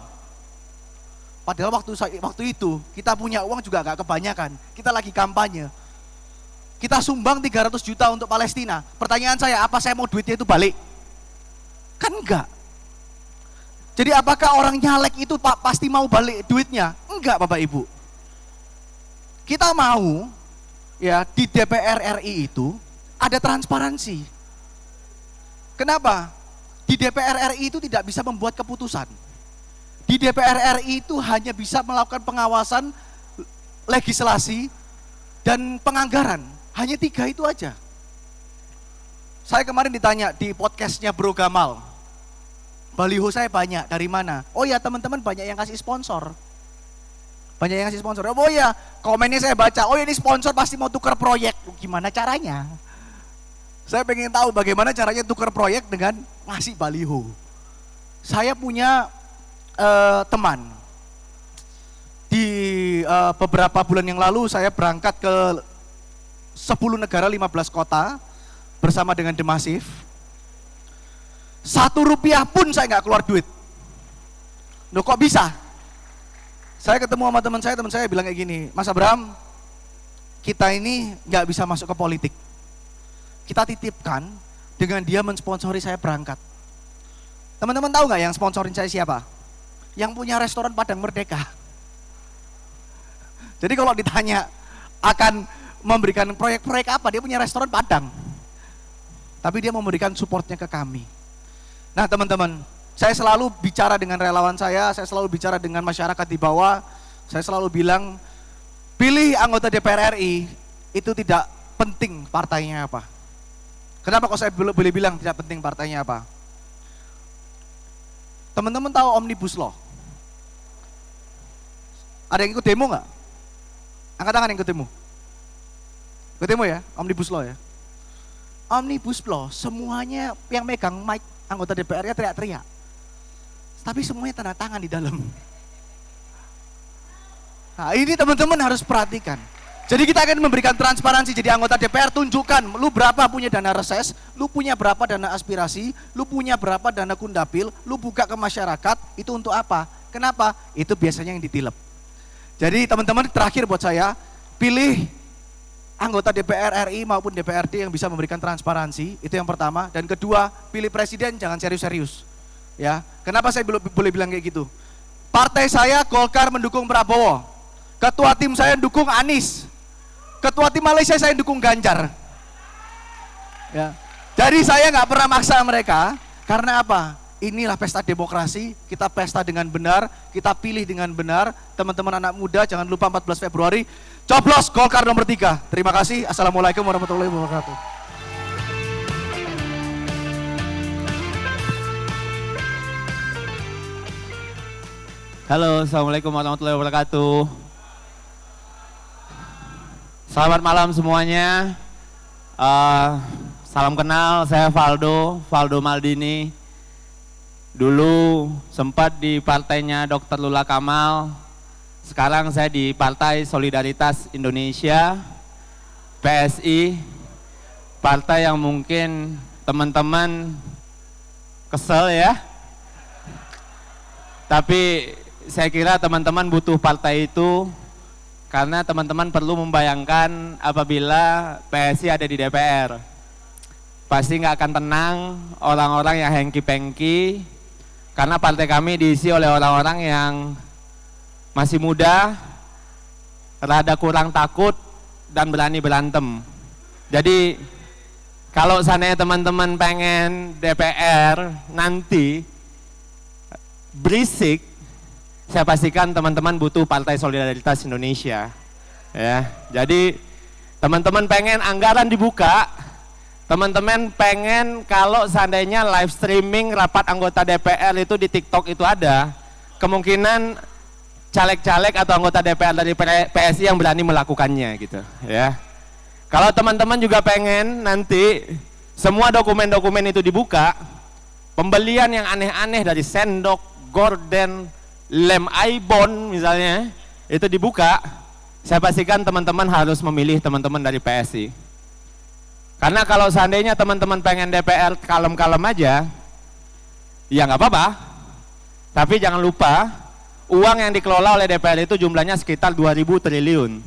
Padahal waktu itu kita punya uang juga gak kebanyakan. Kita lagi kampanye. Kita sumbang 300 juta untuk Palestina. Pertanyaan saya, apa saya mau duitnya itu balik? Kan enggak. Jadi apakah orang nyalek itu pasti mau balik duitnya? Enggak Bapak Ibu. Kita mau ya di DPR RI itu ada transparansi. Kenapa? Di DPR RI itu tidak bisa membuat keputusan. Di DPR RI itu hanya bisa melakukan pengawasan, legislasi, dan penganggaran. Hanya 3 itu aja. Saya kemarin ditanya di podcastnya Bro Gamal. Baliho saya banyak, dari mana? Oh ya teman-teman banyak yang kasih sponsor. Banyak yang kasih sponsor. Oh ya komennya saya baca, oh ya ini sponsor pasti mau tukar proyek. Gimana caranya? Saya pengen tahu bagaimana caranya tukar proyek dengan ngasih baliho. Saya punya teman. Di beberapa bulan yang lalu saya berangkat ke 10 negara 15 kota bersama dengan The Massive. 1 rupiah pun saya nggak keluar duit. Loh kok bisa? Saya ketemu sama teman saya bilang kayak gini, Mas Abraham, kita ini nggak bisa masuk ke politik. Kita titipkan dengan dia mensponsori saya berangkat. Teman-teman tahu nggak yang sponsorin saya siapa? Yang punya restoran Padang Merdeka. Jadi kalau ditanya akan memberikan proyek-proyek apa, dia punya restoran Padang. Tapi dia memberikan supportnya ke kami. Nah teman-teman, saya selalu bicara dengan relawan saya selalu bicara dengan masyarakat di bawah. Saya selalu bilang, pilih anggota DPR RI, itu tidak penting partainya apa. Kenapa kok saya boleh bilang tidak penting partainya apa? Teman-teman tahu Omnibus Law? Ada yang ikut demo nggak? Angkat tangan yang ikut demo. Ikut demo ya, Omnibus Law ya. Omnibus Law, semuanya yang megang mic anggota DPR-nya teriak-teriak. Tapi semuanya tanda tangan di dalam. Nah ini teman-teman harus perhatikan. Jadi kita akan memberikan transparansi, jadi anggota DPR tunjukkan, lu berapa punya dana reses, lu punya berapa dana aspirasi, lu punya berapa dana kundapil, lu buka ke masyarakat, itu untuk apa? Kenapa? Itu biasanya yang ditilep. Jadi teman-teman terakhir buat saya, pilih anggota DPR RI maupun DPRD yang bisa memberikan transparansi, itu yang pertama. Dan kedua, pilih presiden jangan serius-serius. Ya, kenapa saya boleh bilang kayak gitu? Partai saya Golkar mendukung Prabowo, ketua tim saya dukung Anies, ketua tim Malaysia saya dukung Ganjar. Ya, jadi saya nggak pernah maksa mereka, karena apa? Inilah pesta demokrasi, kita pesta dengan benar, kita pilih dengan benar. Teman-teman anak muda jangan lupa 14 Februari, coblos Golkar nomor 3. Terima kasih, Assalamualaikum warahmatullahi wabarakatuh. Halo, Assalamualaikum warahmatullahi wabarakatuh. Selamat malam semuanya. Salam kenal, saya Valdo Maldini. Dulu sempat di partainya Dr. Lula Kamal, sekarang saya di Partai Solidaritas Indonesia, PSI, partai yang mungkin teman-teman kesel ya. Tapi saya kira teman-teman butuh partai itu karena teman-teman perlu membayangkan apabila PSI ada di DPR. Pasti nggak akan tenang orang-orang yang hengki-pengki. Karena partai kami diisi oleh orang-orang yang masih muda, rada kurang takut, dan berani berantem. Jadi kalau seandainya teman-teman pengen DPR nanti berisik, saya pastikan teman-teman butuh Partai Solidaritas Indonesia. Ya, jadi teman-teman pengen anggaran dibuka. Teman-teman pengen kalau seandainya live streaming rapat anggota DPR itu di TikTok itu ada, kemungkinan caleg-caleg atau anggota DPR dari PSI yang berani melakukannya gitu ya. Kalau teman-teman juga pengen nanti semua dokumen-dokumen itu dibuka, pembelian yang aneh-aneh dari sendok, gorden, lem Aibon misalnya, itu dibuka, saya pastikan teman-teman harus memilih teman-teman dari PSI. Karena kalau seandainya teman-teman pengen DPR kalem-kalem aja, ya nggak apa-apa. Tapi jangan lupa, uang yang dikelola oleh DPR itu jumlahnya sekitar 2.000 triliun.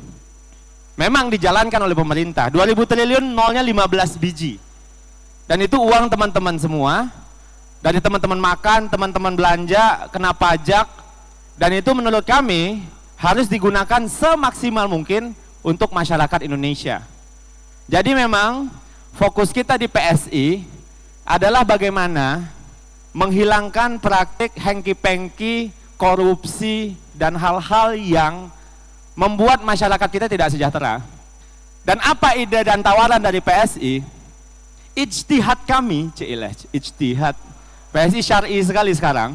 Memang dijalankan oleh pemerintah, 2.000 triliun nolnya 15 biji. Dan itu uang teman-teman semua, dari teman-teman makan, teman-teman belanja, kena pajak, dan itu menurut kami harus digunakan semaksimal mungkin untuk masyarakat Indonesia. Jadi memang fokus kita di PSI adalah bagaimana menghilangkan praktik hengki-pengki, korupsi, dan hal-hal yang membuat masyarakat kita tidak sejahtera. Dan apa ide dan tawaran dari PSI? Ijtihad kami, ijtihad. PSI syar'i sekali sekarang.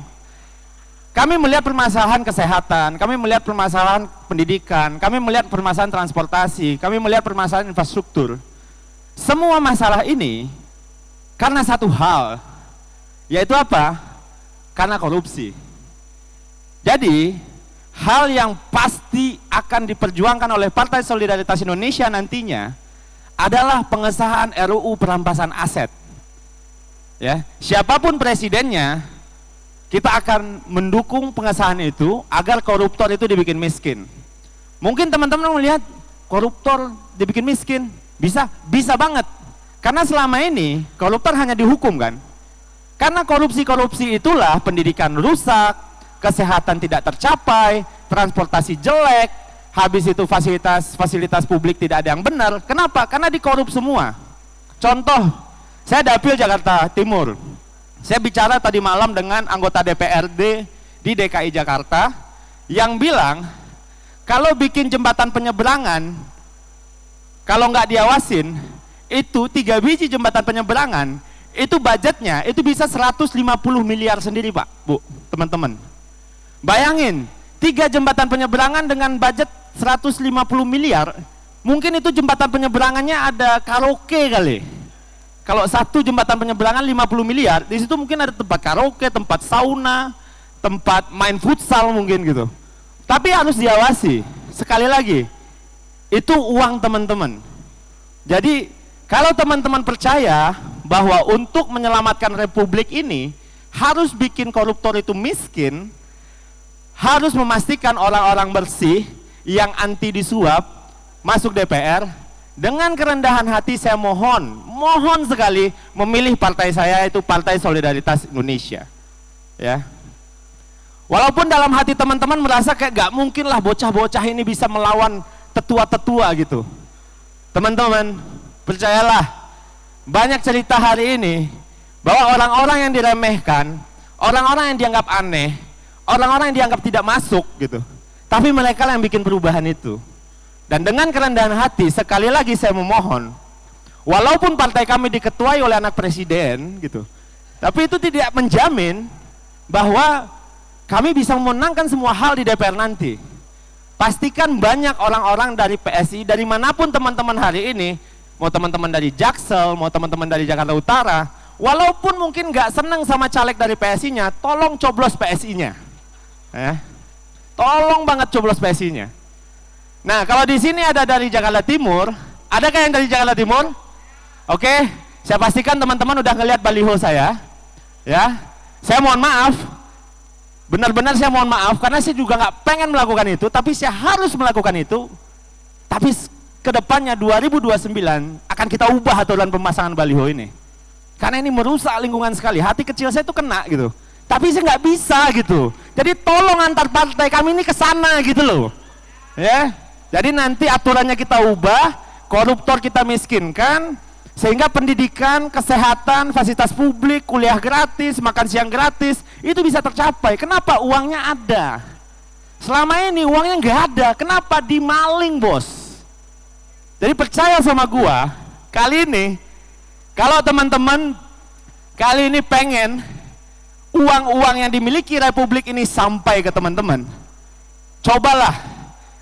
Kami melihat permasalahan kesehatan, kami melihat permasalahan pendidikan, kami melihat permasalahan transportasi, kami melihat permasalahan infrastruktur. Semua masalah ini karena satu hal, yaitu apa? Karena korupsi. Jadi, hal yang pasti akan diperjuangkan oleh Partai Solidaritas Indonesia nantinya adalah pengesahan RUU perampasan aset. Ya, siapapun presidennya, kita akan mendukung pengesahan itu agar koruptor itu dibikin miskin. Mungkin teman-teman melihat koruptor dibikin miskin, bisa banget. Karena selama ini koruptor hanya dihukum kan. Karena korupsi-korupsi itulah pendidikan rusak, kesehatan tidak tercapai, transportasi jelek, habis itu fasilitas publik tidak ada yang benar. Kenapa? Karena dikorup semua. Contoh, saya dapil Jakarta Timur. Saya bicara tadi malam dengan anggota DPRD di DKI Jakarta yang bilang kalau bikin jembatan penyeberangan, kalau nggak diawasin, itu 3 biji jembatan penyeberangan, itu budgetnya itu bisa 150 miliar sendiri Pak, Bu, teman-teman. Bayangin, 3 jembatan penyeberangan dengan budget 150 miliar, mungkin itu jembatan penyeberangannya ada karaoke kali. Kalau satu jembatan penyeberangan 50 miliar, di situ mungkin ada tempat karaoke, tempat sauna, tempat main futsal mungkin gitu. Tapi harus diawasi. Sekali lagi, itu uang teman-teman. Jadi kalau teman-teman percaya bahwa untuk menyelamatkan republik ini harus bikin koruptor itu miskin, harus memastikan orang-orang bersih yang anti disuap masuk DPR, Dengan kerendahan hati saya mohon sekali memilih partai saya, itu Partai Solidaritas Indonesia. Ya. Walaupun dalam hati teman-teman merasa kayak gak mungkin lah bocah-bocah ini bisa melawan tetua-tetua gitu. Teman-teman, percayalah, banyak cerita hari ini bahwa orang-orang yang diremehkan, orang-orang yang dianggap aneh, orang-orang yang dianggap tidak masuk gitu. Tapi mereka yang bikin perubahan itu. Dan dengan kerendahan hati, sekali lagi saya memohon, walaupun partai kami diketuai oleh anak presiden gitu, tapi itu tidak menjamin bahwa kami bisa memenangkan semua hal di DPR nanti. Pastikan banyak orang-orang dari PSI, dari manapun teman-teman hari ini, mau teman-teman dari Jaksel, mau teman-teman dari Jakarta Utara, walaupun mungkin nggak senang sama caleg dari PSI-nya, tolong coblos PSI-nya. Tolong banget coblos PSI-nya. Nah, kalau di sini ada dari Jakarta Timur, adakah yang dari Jakarta Timur? Oke, saya pastikan teman-teman udah ngelihat baliho saya. Ya, saya mohon maaf, benar-benar saya mohon maaf karena saya juga nggak pengen melakukan itu, tapi saya harus melakukan itu. Tapi kedepannya 2029 akan kita ubah aturan pemasangan baliho ini, karena ini merusak lingkungan sekali. Hati kecil saya itu kena gitu, tapi saya nggak bisa gitu. Jadi tolong antar partai kami ini ke sana gitu loh, ya. Jadi nanti aturannya kita ubah, koruptor kita miskinkan, sehingga pendidikan, kesehatan, fasilitas publik, kuliah gratis, makan siang gratis, itu bisa tercapai. Kenapa? Uangnya ada. Selama ini uangnya nggak ada, kenapa? Dimaling, bos. Jadi percaya sama gua, kali ini, kalau teman-teman kali ini pengen uang-uang yang dimiliki Republik ini sampai ke teman-teman, cobalah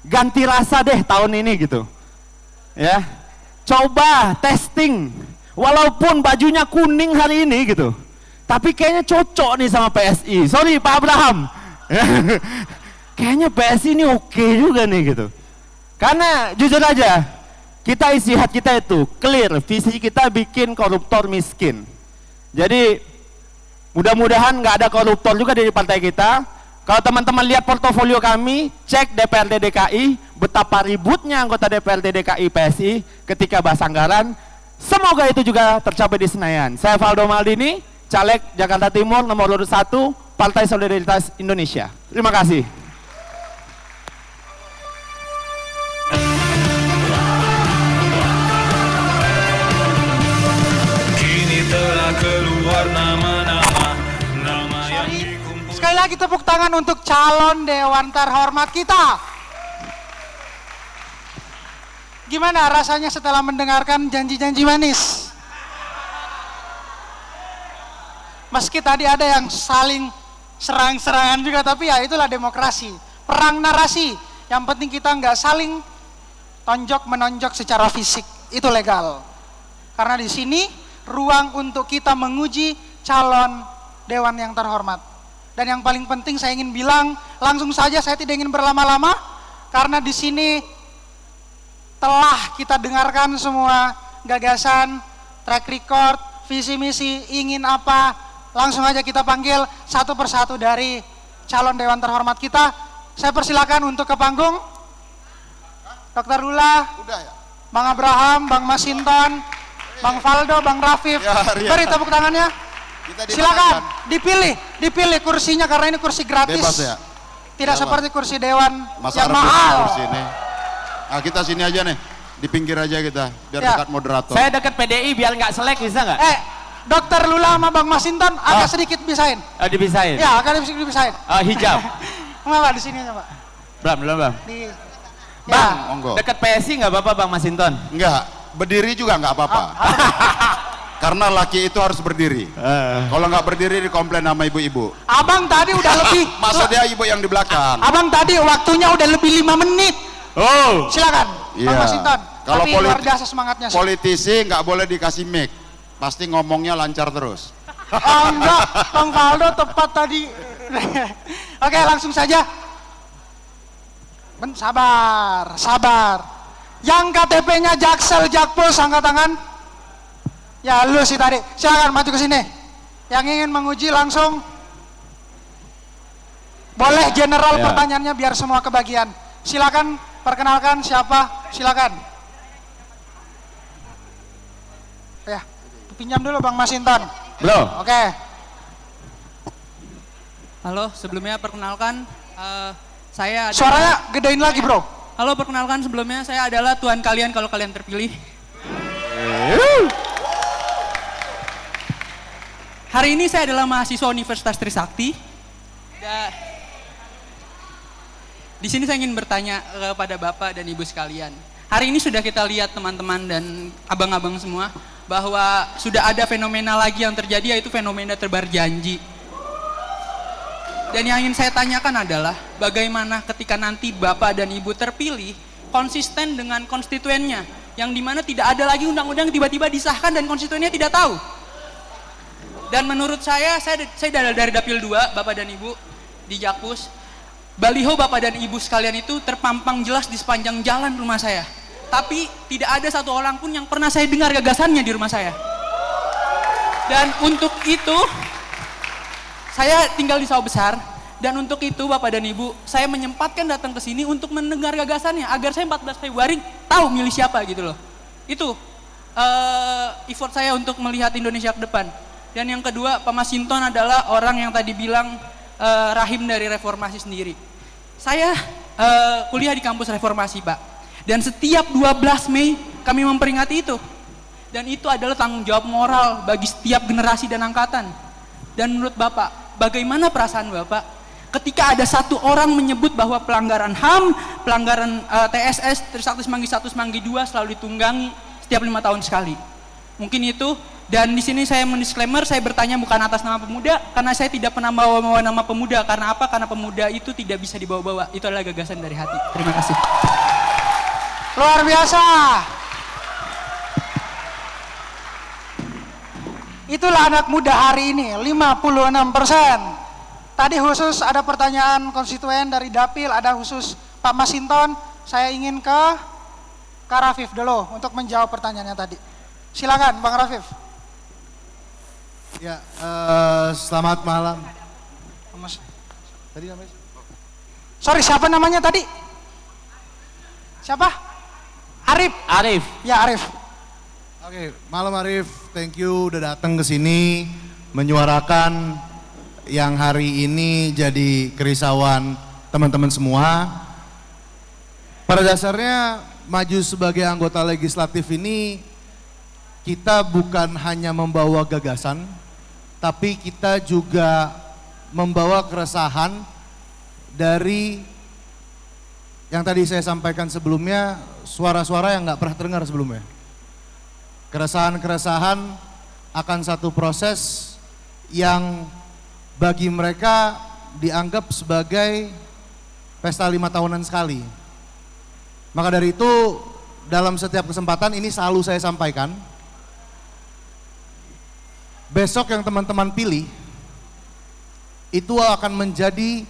ganti rasa deh tahun ini gitu. Ya. Coba testing, walaupun bajunya kuning hari ini gitu, tapi kayaknya cocok nih sama PSI. Sorry Pak Abraham, kayaknya PSI ini oke juga nih gitu. Karena jujur aja, kita istihad kita itu clear, visi kita bikin koruptor miskin. Jadi mudah-mudahan nggak ada koruptor juga di partai kita. Kalau teman-teman lihat portofolio kami, cek DPRD DKI, betapa ributnya anggota DPRD DKI PSI ketika bahas anggaran. Semoga itu juga tercapai di Senayan. Saya Valdo Maldini, caleg Jakarta Timur nomor urut 1, Partai Solidaritas Indonesia. Terima kasih. Kini telah keluar nama-nama yang dikumpulkan. Sekali lagi tepuk tangan untuk calon dewan terhormat kita. Gimana rasanya setelah mendengarkan janji-janji manis? Meski tadi ada yang saling serang-serangan juga, tapi ya itulah demokrasi. Perang narasi, yang penting kita nggak saling tonjok-menonjok secara fisik, itu legal. Karena di sini ruang untuk kita menguji calon dewan yang terhormat. Dan yang paling penting saya ingin bilang, langsung saja, saya tidak ingin berlama-lama, karena di sini telah kita dengarkan semua gagasan, track record, visi misi, ingin apa, langsung aja kita panggil satu persatu dari calon dewan terhormat kita. Saya persilakan untuk ke panggung, Dr. Lula, Udah ya? Bang Abraham, Bang Masinton, Bang Valdo, Bang Rafif, beri tepuk tangannya. Kita Silakan dipilih kursinya karena ini kursi gratis. Bebas ya? Tidak Siapa? seperti kursi dewan Mas yang Arif mahal. kursi ini. Nah, kita sini aja nih, di pinggir aja kita, biar Ya. dekat moderator. Saya dekat PDI biar nggak selek, bisa nggak? Dr. Lula sama Bang Masinton agak sedikit bisain. Dipisahin. Ya, agak sedikit bisain. Hijab. Kenapa di sini aja, Pak? Belum bang. Di Bang, monggo. dekat PSI nggak apa-apa Bang Masinton? Enggak, berdiri juga enggak apa-apa. Karena laki itu harus berdiri. Kalau nggak berdiri dikomplain sama ibu-ibu. Abang tadi udah lebih. Maksudnya ibu yang di belakang. Abang tadi waktunya udah lebih 5 menit. Oh. Silakan, Bang Iya. Masinton. Kalau Tapi luar biasa semangatnya sih. politisi nggak boleh dikasih mic. Pasti ngomongnya lancar terus. Oh enggak, Bang Valdo tepat tadi. Oke, langsung saja. Sabar. Yang KTP-nya Jaksel, Jakpus, angkat tangan. Ya lu sih tadi. Silakan maju ke sini. Yang ingin menguji langsung. Boleh general Ya. pertanyaannya biar semua kebagian. Silakan perkenalkan siapa. Silakan. Pinjam dulu Bang Masinton. Bro. Oke. Halo, sebelumnya perkenalkan saya adalah... Suaranya gedein lagi bro. Halo, perkenalkan sebelumnya saya adalah tuan kalian kalau kalian terpilih. Hari ini saya adalah mahasiswa Universitas Trisakti. Di sini saya ingin bertanya kepada Bapak dan Ibu sekalian. Hari ini sudah kita lihat teman-teman dan abang-abang semua bahwa sudah ada fenomena lagi yang terjadi, yaitu fenomena tebar janji. Dan yang ingin saya tanyakan adalah bagaimana ketika nanti Bapak dan Ibu terpilih konsisten dengan konstituennya, yang dimana tidak ada lagi undang-undang tiba-tiba disahkan dan konstituennya tidak tahu. Dan menurut saya dari Dapil 2, Bapak dan Ibu di Jakpus, baliho Bapak dan Ibu sekalian itu terpampang jelas di sepanjang jalan rumah saya. Tapi tidak ada satu orang pun yang pernah saya dengar gagasannya di rumah saya. Dan untuk itu, saya tinggal di Sawah Besar, dan untuk itu Bapak dan Ibu, saya menyempatkan datang ke sini untuk mendengar gagasannya, agar saya 14 Februari tahu milih siapa gitu loh. Itu effort saya untuk melihat Indonesia ke depan. Dan yang kedua, Pak Masinton adalah orang yang tadi bilang rahim dari reformasi sendiri. Saya kuliah di kampus reformasi Pak. Dan setiap 12 Mei kami memperingati itu. Dan itu adalah tanggung jawab moral bagi setiap generasi dan angkatan. Dan menurut Bapak, bagaimana perasaan Bapak ketika ada satu orang menyebut bahwa pelanggaran HAM, pelanggaran TSS, Trisakti Semanggi 1, Semanggi 2 selalu ditunggangi setiap 5 tahun sekali. Mungkin itu. Dan di sini saya mendisklaimer, saya bertanya bukan atas nama pemuda, karena saya tidak pernah bawa nama pemuda. Karena apa? Karena pemuda itu tidak bisa dibawa-bawa. Itu adalah gagasan dari hati. Terima kasih. Luar biasa. Itulah anak muda hari ini, 56%. Tadi khusus ada pertanyaan konstituen dari Dapil, ada khusus Pak Masinton. Saya ingin ke Kak Rafif dulu untuk menjawab pertanyaannya tadi. Silakan Bang Rafif. Ya, selamat malam. Tadi namanya? Sorry, siapa namanya tadi? Siapa? Arif. Ya, Arif. Oke, malam Arif. Thank you udah datang ke sini menyuarakan yang hari ini jadi kerisauan teman-teman semua. Pada dasarnya maju sebagai anggota legislatif ini kita bukan hanya membawa gagasan, tapi kita juga membawa keresahan dari yang tadi saya sampaikan sebelumnya, suara-suara yang nggak pernah terdengar sebelumnya. Keresahan-keresahan akan satu proses yang bagi mereka dianggap sebagai pesta 5 tahunan sekali. Maka dari itu dalam setiap kesempatan ini selalu saya sampaikan, besok yang teman-teman pilih itu akan menjadi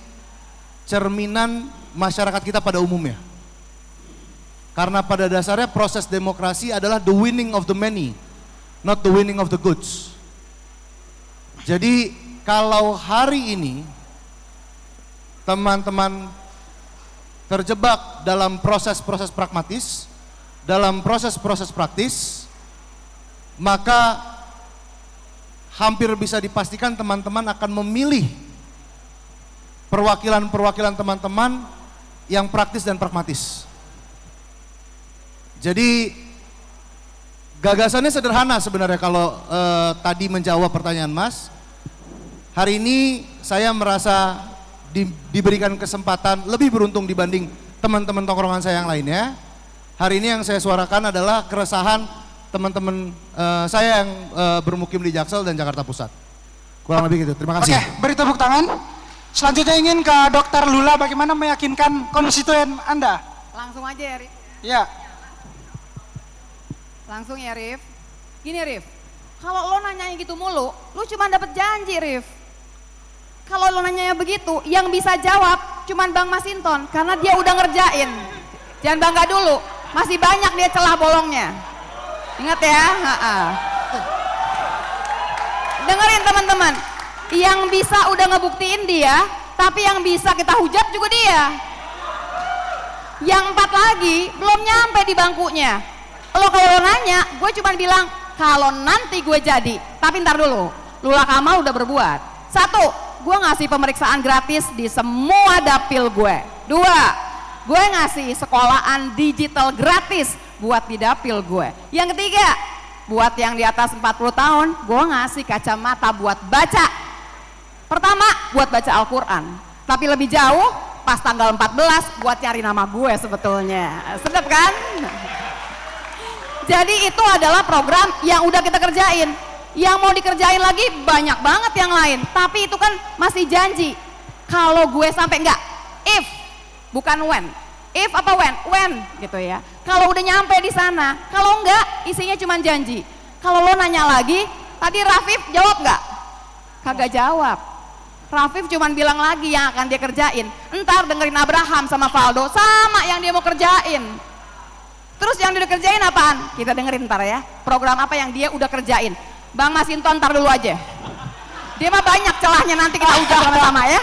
cerminan masyarakat kita pada umumnya. Karena pada dasarnya proses demokrasi adalah the winning of the many, not the winning of the goods. Jadi kalau hari ini teman-teman terjebak dalam proses-proses pragmatis, dalam proses-proses praktis, maka hampir bisa dipastikan teman-teman akan memilih perwakilan-perwakilan teman-teman yang praktis dan pragmatis. Jadi gagasannya sederhana sebenarnya kalau tadi menjawab pertanyaan Mas. Hari ini saya merasa diberikan kesempatan lebih beruntung dibanding teman-teman tongkrongan saya yang lainnya. Hari ini yang saya suarakan adalah keresahan teman-teman saya yang bermukim di Jaksel dan Jakarta Pusat. Kurang lebih gitu. Terima kasih. Oke, beri tepuk tangan. Selanjutnya ingin ke Dr. Lula, bagaimana meyakinkan konstituen Anda? Langsung aja ya, Rif. Ya. Langsung ya, Rif. Gini, Rif. Kalau lo nanyanya gitu mulu, lo cuma dapat janji, Rif. Kalau lo nanyanya begitu, yang bisa jawab cuman Bang Masinton karena dia udah ngerjain. Jangan bangga dulu, masih banyak dia celah bolongnya. Ingat ya, dengerin teman-teman, yang bisa udah ngebuktiin dia, tapi yang bisa kita hujat juga dia. Yang 4 lagi belum nyampe di bangkunya. Lo kalau nanya, gue cuma bilang kalau nanti gue jadi, tapi ntar dulu, Lula Kamal udah berbuat. 1, gue ngasih pemeriksaan gratis di semua dapil gue. 2, gue ngasih sekolahan digital gratis buat di dapil gue. Yang ketiga, buat yang di atas 40 tahun, gue ngasih kacamata buat baca. Pertama, buat baca Al-Quran. Tapi lebih jauh, pas tanggal 14, buat cari nama gue sebetulnya. Sedap kan? Jadi itu adalah program yang udah kita kerjain. Yang mau dikerjain lagi banyak banget yang lain. Tapi itu kan masih janji. Kalau gue sampai enggak, if, bukan when. If apa when? When gitu ya. Kalau udah nyampe di sana, kalau enggak isinya cuma janji. Kalau lo nanya lagi, tadi Rafif jawab enggak? Kagak jawab. Rafif cuma bilang lagi yang akan dia kerjain. Entar dengerin Abraham sama Valdo sama yang dia mau kerjain. Terus yang dia udah kerjain apaan? Kita dengerin ntar ya. Program apa yang dia udah kerjain. Bang Masinton ntar dulu aja. Dia mah banyak celahnya, nanti kita ujar sama-sama ya.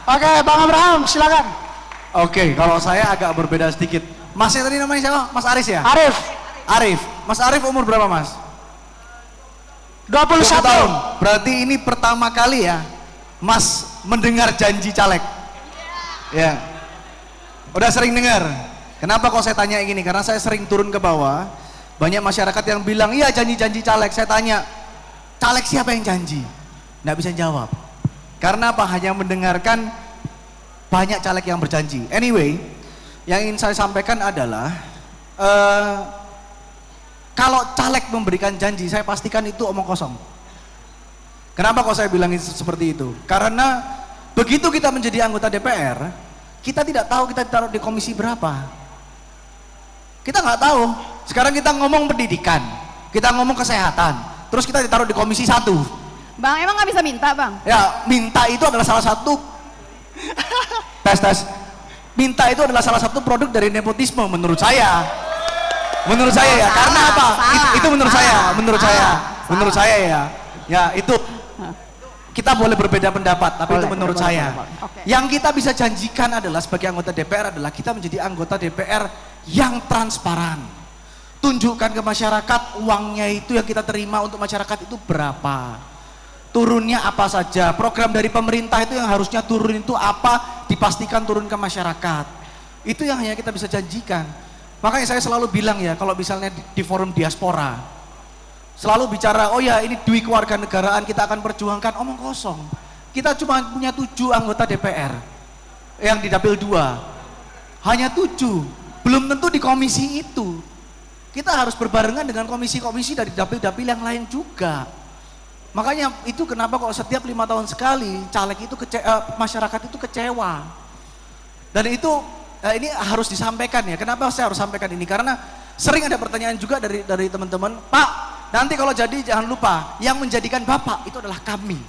Oke, Bang Abraham silakan. Oke, kalau saya agak berbeda sedikit. Masnya tadi namanya siapa? Mas Aris ya? Arif. Arif. Mas Arif umur berapa Mas? 21 tahun. Berarti ini pertama kali ya Mas mendengar janji caleg. Ya. Udah sering dengar. Kenapa kok saya tanya gini? Karena saya sering turun ke bawah. Banyak masyarakat yang bilang, iya janji-janji caleg. Saya tanya, caleg siapa yang janji? Nggak bisa jawab. Karena apa? Hanya mendengarkan banyak caleg yang berjanji. Anyway, yang ingin saya sampaikan adalah kalau caleg memberikan janji, saya pastikan itu omong kosong. Kenapa kok saya bilang seperti itu? Karena begitu kita menjadi anggota DPR, kita tidak tahu kita ditaruh di komisi berapa. Kita nggak tahu. Sekarang kita ngomong pendidikan, kita ngomong kesehatan, terus kita ditaruh di komisi 1. Bang, emang nggak bisa minta bang? Ya, minta itu adalah salah satu tes. Minta itu adalah salah satu produk dari nepotisme menurut saya. Menurut saya ya, karena apa? Itu menurut saya ya. Ya, itu kita boleh berbeda pendapat, tapi itu menurut saya. Yang kita bisa janjikan adalah sebagai anggota DPR adalah kita menjadi anggota DPR yang transparan. Tunjukkan ke masyarakat uangnya itu yang kita terima untuk masyarakat itu berapa. Turunnya apa saja, program dari pemerintah itu yang harusnya turun itu apa, dipastikan turun ke masyarakat. Itu yang hanya kita bisa janjikan. Makanya saya selalu bilang ya, kalau misalnya di forum diaspora, selalu bicara, oh ya ini duit kewarganegaraan kita akan perjuangkan, omong kosong. Kita cuma punya 7 anggota DPR, yang di dapil 2. Hanya 7, belum tentu di komisi itu. Kita harus berbarengan dengan komisi-komisi dari dapil-dapil yang lain juga. Makanya itu kenapa kok setiap 5 tahun sekali caleg itu masyarakat itu kecewa. Dan itu ini harus disampaikan ya. Kenapa saya harus sampaikan ini? Karena sering ada pertanyaan juga dari teman-teman, Pak, nanti kalau jadi jangan lupa yang menjadikan Bapak itu adalah kami.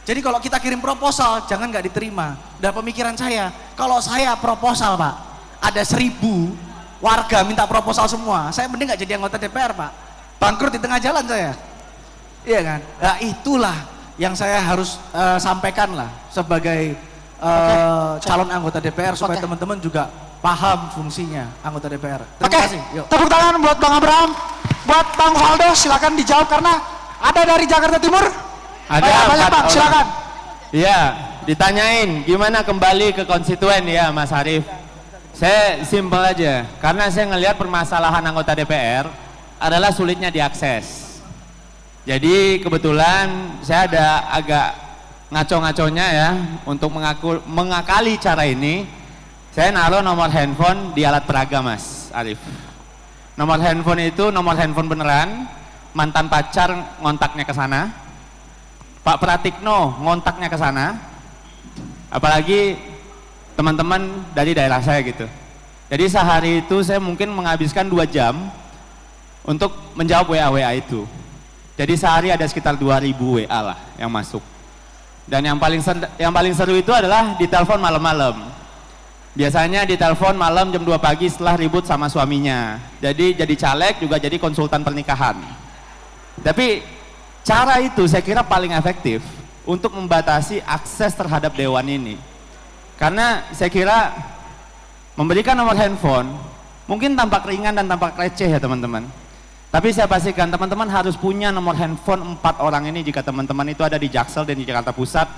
Jadi kalau kita kirim proposal jangan nggak diterima. Dan pemikiran saya, kalau saya proposal Pak, ada 1000 warga minta proposal semua, saya mending nggak jadi anggota DPR Pak. Bangkrut di tengah jalan saya. Iya kan? Nah itulah yang saya harus sampaikan lah sebagai calon anggota DPR supaya teman-teman juga paham fungsinya anggota DPR. Terima kasih. Yuk. Tepuk tangan buat Bang Abraham, buat Bang Valdo silakan dijawab karena ada dari Jakarta Timur. Ada banyak Bang, silakan. Iya, ditanyain gimana kembali ke konstituen ya Mas Arief. Saya simpel aja, karena saya ngelihat permasalahan anggota DPR adalah sulitnya diakses. Jadi kebetulan saya ada agak ngaco-ngaconya ya untuk mengakali cara ini. Saya naruh nomor handphone di alat peraga Mas Arief. Nomor handphone itu nomor handphone beneran, mantan pacar ngontaknya ke sana. Pak Pratikno ngontaknya ke sana. Apalagi teman-teman dari daerah saya gitu. Jadi sehari itu saya mungkin menghabiskan 2 jam untuk menjawab WA itu. Jadi sehari ada sekitar 2000 WA lah yang masuk. Dan yang paling seru itu adalah ditelepon malam-malam. Biasanya ditelepon malam jam 2 pagi setelah ribut sama suaminya. Jadi caleg juga jadi konsultan pernikahan. Tapi cara itu saya kira paling efektif untuk membatasi akses terhadap dewan ini. Karena saya kira memberikan nomor handphone mungkin tampak ringan dan tampak receh ya teman-teman. Tapi saya pastikan teman-teman harus punya nomor handphone 4 orang ini jika teman-teman itu ada di Jaksel dan di Jakarta Pusat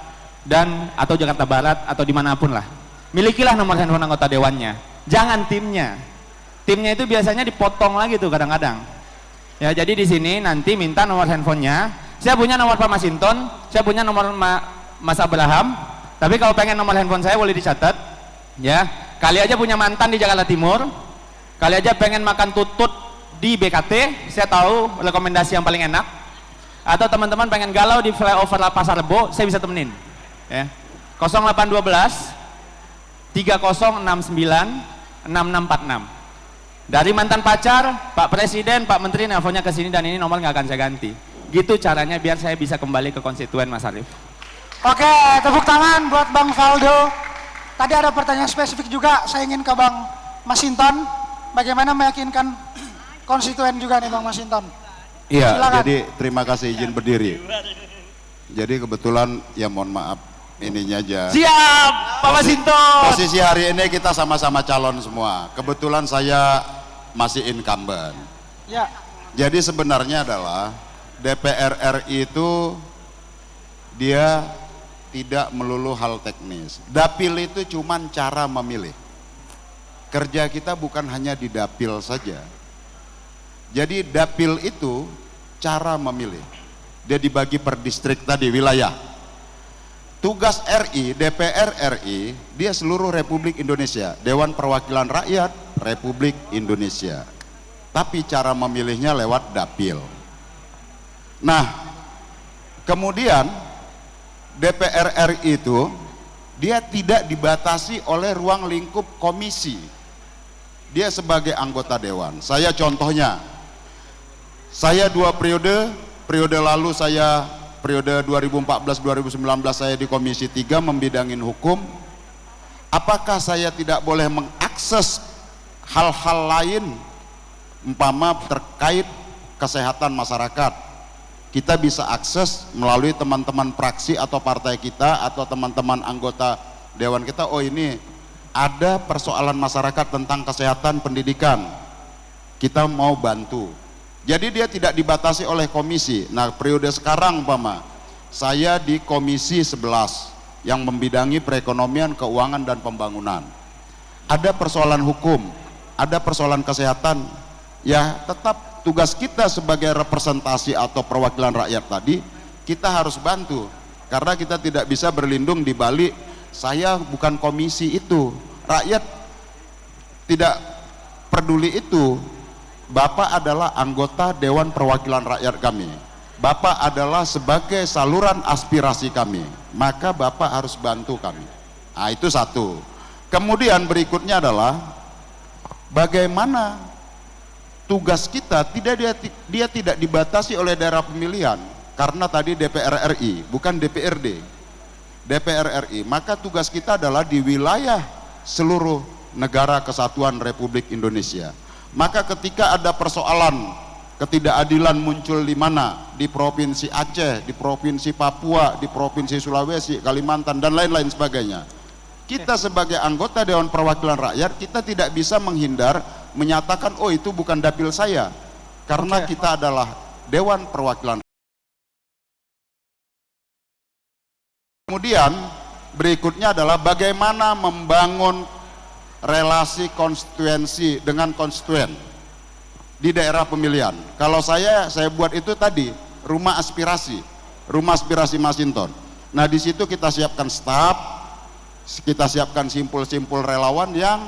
dan atau Jakarta Barat atau dimanapun lah. Milikilah nomor handphone anggota dewannya, jangan timnya. Timnya itu biasanya dipotong lagi tuh kadang-kadang. Ya, jadi di sini nanti minta nomor handphonenya. Saya punya nomor Pak Masinton, saya punya nomor Mas Abraham. Tapi kalau pengen nomor handphone saya boleh dicatat. Ya, kali aja punya mantan di Jakarta Timur, kali aja pengen makan tutut di BKT, saya tahu rekomendasi yang paling enak. Atau teman-teman pengen galau di flyover Pasar Rebo, saya bisa temenin. Ya, 0812 3069 6646. Dari mantan pacar, Pak Presiden, Pak Menteri nelfonnya ke sini dan ini nomor nggak akan saya ganti. Gitu caranya biar saya bisa kembali ke konstituen Mas Arief. Oke, tepuk tangan buat Bang Valdo. Tadi ada pertanyaan spesifik juga, saya ingin ke Bang Masinton. Bagaimana meyakinkan konstituen juga nih Bang Masinton? Iya, Silakan. jadi terima kasih izin berdiri. Jadi kebetulan ya mohon maaf ininya aja. Siap, Pak Masinton. Posisi hari ini kita sama-sama calon semua. Kebetulan saya masih incumbent. Ya, Jadi sebenarnya adalah DPR RI itu dia tidak melulu hal teknis. Dapil itu cuman cara memilih. Kerja kita bukan hanya di dapil saja. Jadi dapil itu cara memilih. Dia dibagi per distrik tadi, wilayah. Tugas RI, DPR RI, dia seluruh Republik Indonesia. Dewan Perwakilan Rakyat Republik Indonesia. Tapi cara memilihnya lewat dapil. Nah, kemudian DPR RI itu dia tidak dibatasi oleh ruang lingkup komisi. Dia sebagai anggota dewan. Saya contohnya, saya 2 periode lalu saya periode 2014-2019 saya di Komisi 3 membidangin hukum. Apakah saya tidak boleh mengakses hal-hal lain umpama terkait kesehatan masyarakat? Kita bisa akses melalui teman-teman fraksi atau partai kita atau teman-teman anggota dewan kita. Oh, ini ada persoalan masyarakat tentang kesehatan pendidikan, kita mau bantu. Jadi dia tidak dibatasi oleh komisi. Nah, periode sekarang umpama saya di Komisi 11 yang membidangi perekonomian, keuangan dan pembangunan. Ada persoalan hukum, ada persoalan kesehatan, ya tetap tugas kita sebagai representasi atau perwakilan rakyat tadi, kita harus bantu. Karena kita tidak bisa berlindung di balik saya bukan komisi itu. Rakyat tidak peduli itu. Bapak adalah anggota Dewan Perwakilan Rakyat kami. Bapak adalah sebagai saluran aspirasi kami. Maka Bapak harus bantu kami. Nah, itu satu. Kemudian berikutnya adalah bagaimana tugas kita dia tidak dibatasi oleh daerah pemilihan. Karena tadi DPR RI, bukan DPRD. DPR RI, maka tugas kita adalah di wilayah seluruh negara kesatuan Republik Indonesia. Maka ketika ada persoalan ketidakadilan muncul di mana? Di Provinsi Aceh, di Provinsi Papua, di Provinsi Sulawesi, Kalimantan, dan lain-lain sebagainya. Kita sebagai anggota Dewan Perwakilan Rakyat, kita tidak bisa menghindar menyatakan, oh itu bukan dapil saya. Karena kita adalah Dewan Perwakilan. Kemudian berikutnya adalah bagaimana membangun relasi konstituensi dengan konstituen di daerah pemilihan. Kalau saya buat itu tadi rumah aspirasi Masinton. Nah, di situ kita siapkan staf, kita siapkan simpul-simpul relawan yang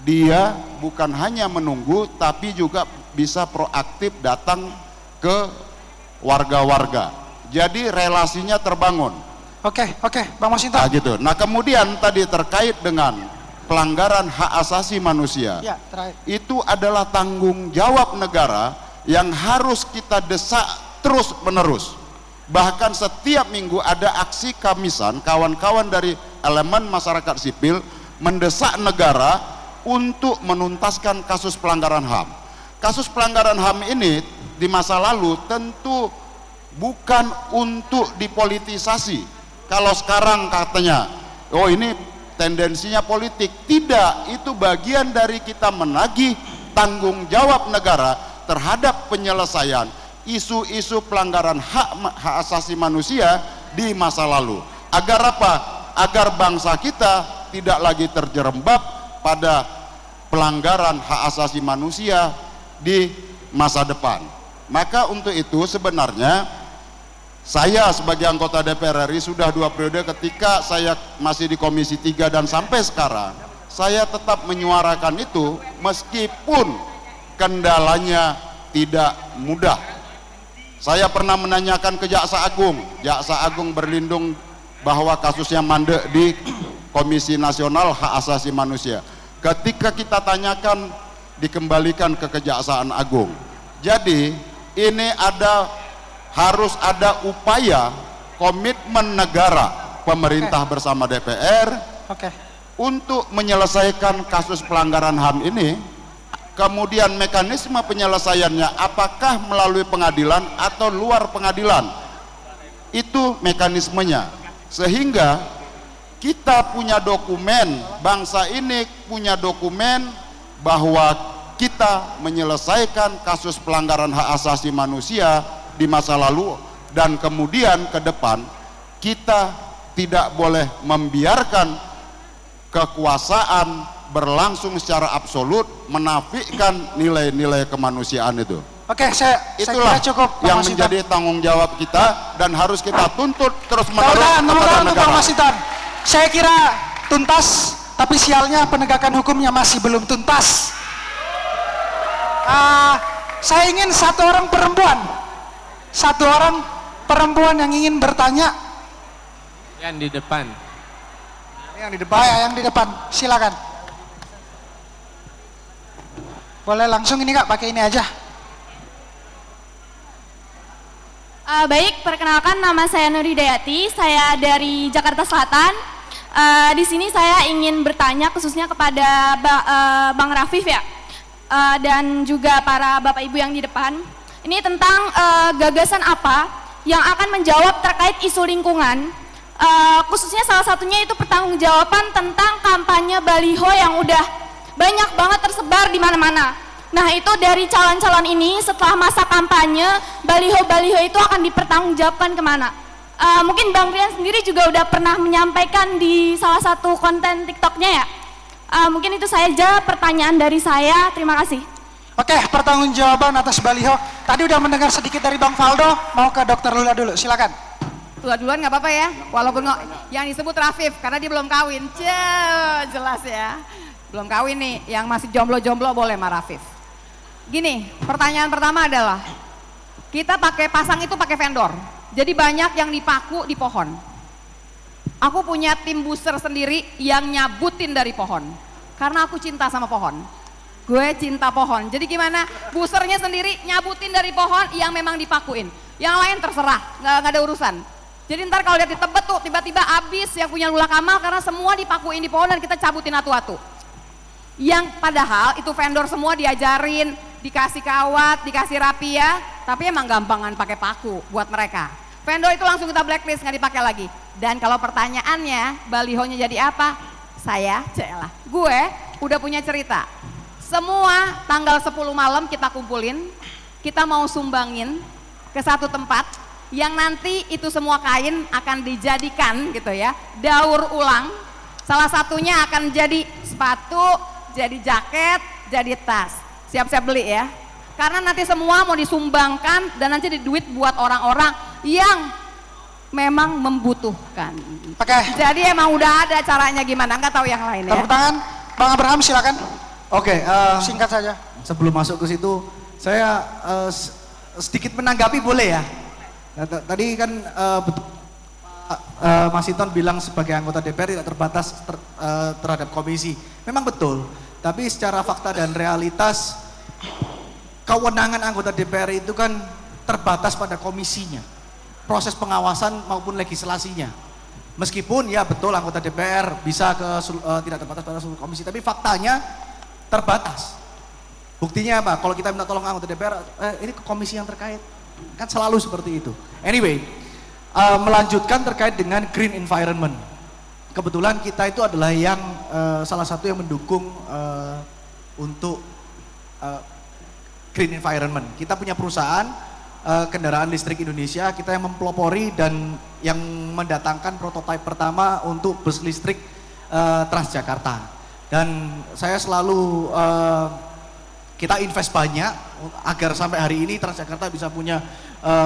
dia bukan hanya menunggu tapi juga bisa proaktif datang ke warga-warga. Jadi relasinya terbangun. Oke, Bang Masinton. Nah, gitu. Nah, kemudian tadi terkait dengan pelanggaran hak asasi manusia, Ya, terakhir. itu adalah tanggung jawab negara yang harus kita desak terus menerus. Bahkan setiap minggu ada aksi kamisan kawan-kawan dari elemen masyarakat sipil mendesak negara untuk menuntaskan kasus pelanggaran HAM. Kasus pelanggaran HAM ini di masa lalu tentu bukan untuk dipolitisasi. Kalau sekarang katanya, oh ini tendensinya politik. Tidak, itu bagian dari kita menagih tanggung jawab negara terhadap penyelesaian isu-isu pelanggaran hak asasi manusia di masa lalu. Agar apa? Agar bangsa kita tidak lagi terjerembab pada pelanggaran hak asasi manusia di masa depan. Maka untuk itu sebenarnya saya sebagai anggota DPR RI sudah 2 periode, ketika saya masih di Komisi 3 dan sampai sekarang, saya tetap menyuarakan itu meskipun kendalanya tidak mudah. Saya pernah menanyakan ke Jaksa Agung berlindung bahwa kasusnya mandek di Komisi Nasional Hak Asasi Manusia. Ketika kita tanyakan, dikembalikan ke Kejaksaan Agung. Jadi ini harus ada upaya komitmen negara, pemerintah bersama DPR untuk menyelesaikan kasus pelanggaran HAM ini. Kemudian mekanisme penyelesaiannya apakah melalui pengadilan atau luar pengadilan, itu mekanismenya. Sehingga kita punya dokumen, bangsa ini punya dokumen bahwa kita menyelesaikan kasus pelanggaran hak asasi manusia di masa lalu, dan kemudian ke depan kita tidak boleh membiarkan kekuasaan berlangsung secara absolut, menafikan nilai-nilai kemanusiaan itu. Itulah saya kira cukup, yang menjadi tanggung jawab kita dan harus kita tuntut terus-menerus kepada negara. Mas Hitan. Saya kira tuntas, tapi sialnya penegakan hukumnya masih belum tuntas. Saya ingin satu orang perempuan yang ingin bertanya. Yang di depan. Yang di depan, silakan. Boleh langsung ini Kak, pakai ini aja. Baik, perkenalkan nama saya Nur Hidayati, saya dari Jakarta Selatan. Di sini saya ingin bertanya khususnya kepada Bang Rafif ya, dan juga para Bapak Ibu yang di depan. Ini tentang gagasan apa yang akan menjawab terkait isu lingkungan, khususnya salah satunya itu pertanggungjawaban tentang kampanye baliho yang udah banyak banget tersebar di mana-mana. Nah itu dari calon-calon ini setelah masa kampanye, baliho-baliho itu akan dipertanggungjawabkan kemana? Mungkin Bang Rian sendiri juga udah pernah menyampaikan di salah satu konten TikToknya ya. Mungkin itu saja pertanyaan dari saya, terima kasih. Oke, pertanggungjawaban atas baliho. Tadi udah mendengar sedikit dari Bang Faldo, mau ke Dokter Lula dulu, silakan. Tua duluan nggak apa-apa ya, walaupun yang disebut Rafif karena dia belum kawin. Jelas ya. Belum kawin nih, yang masih jomblo-jomblo boleh sama Rafif. Gini, pertanyaan pertama adalah, kita pakai pasang itu pakai vendor. Jadi banyak yang dipaku di pohon. Aku punya tim booster sendiri yang nyabutin dari pohon. Karena aku cinta sama pohon. Gue cinta pohon. Jadi gimana? Boosternya sendiri nyabutin dari pohon yang memang dipakuin. Yang lain terserah, nggak ada urusan. Jadi ntar kalau lihat di Tebet tuh tiba-tiba habis yang punya Lula Kamal karena semua dipakuin di pohon dan kita cabutin atu-atu. Yang padahal itu vendor semua diajarin, dikasih kawat, dikasih rapia, tapi emang gampangan pakai paku buat mereka. Vendor itu langsung kita blacklist, nggak dipakai lagi. Dan kalau pertanyaannya, balihonya jadi apa? Gue udah punya cerita. Semua tanggal 10 malam kita kumpulin, kita mau sumbangin ke satu tempat yang nanti itu semua kain akan dijadikan gitu ya, daur ulang. Salah satunya akan jadi sepatu, jadi jaket, jadi tas. Siap-siap beli ya. Karena nanti semua mau disumbangkan dan nanti jadi duit buat orang-orang yang memang membutuhkan. Jadi emang udah ada caranya gimana, nggak tahu yang lain ya. Tepuk tangan, Bang Abraham silakan. Oke, singkat saja. Sebelum masuk ke situ, saya sedikit menanggapi boleh ya? Nah, tadi kan Mas Hinton bilang sebagai anggota DPR tidak terbatas terhadap komisi. Memang betul, tapi secara fakta dan realitas kewenangan anggota DPR itu kan terbatas pada komisinya. Proses pengawasan maupun legislasinya. Meskipun ya betul anggota DPR bisa tidak terbatas pada seluruh komisi, tapi faktanya terbatas. Buktinya apa? Kalau kita minta tolong anggota DPR, ini ke komisi yang terkait. Kan selalu seperti itu. Anyway, melanjutkan terkait dengan green environment. Kebetulan kita itu adalah yang salah satu yang mendukung untuk green environment. Kita punya perusahaan kendaraan listrik Indonesia, kita yang mempelopori dan yang mendatangkan prototipe pertama untuk bus listrik Transjakarta. Dan saya selalu kita invest banyak agar sampai hari ini Transjakarta bisa punya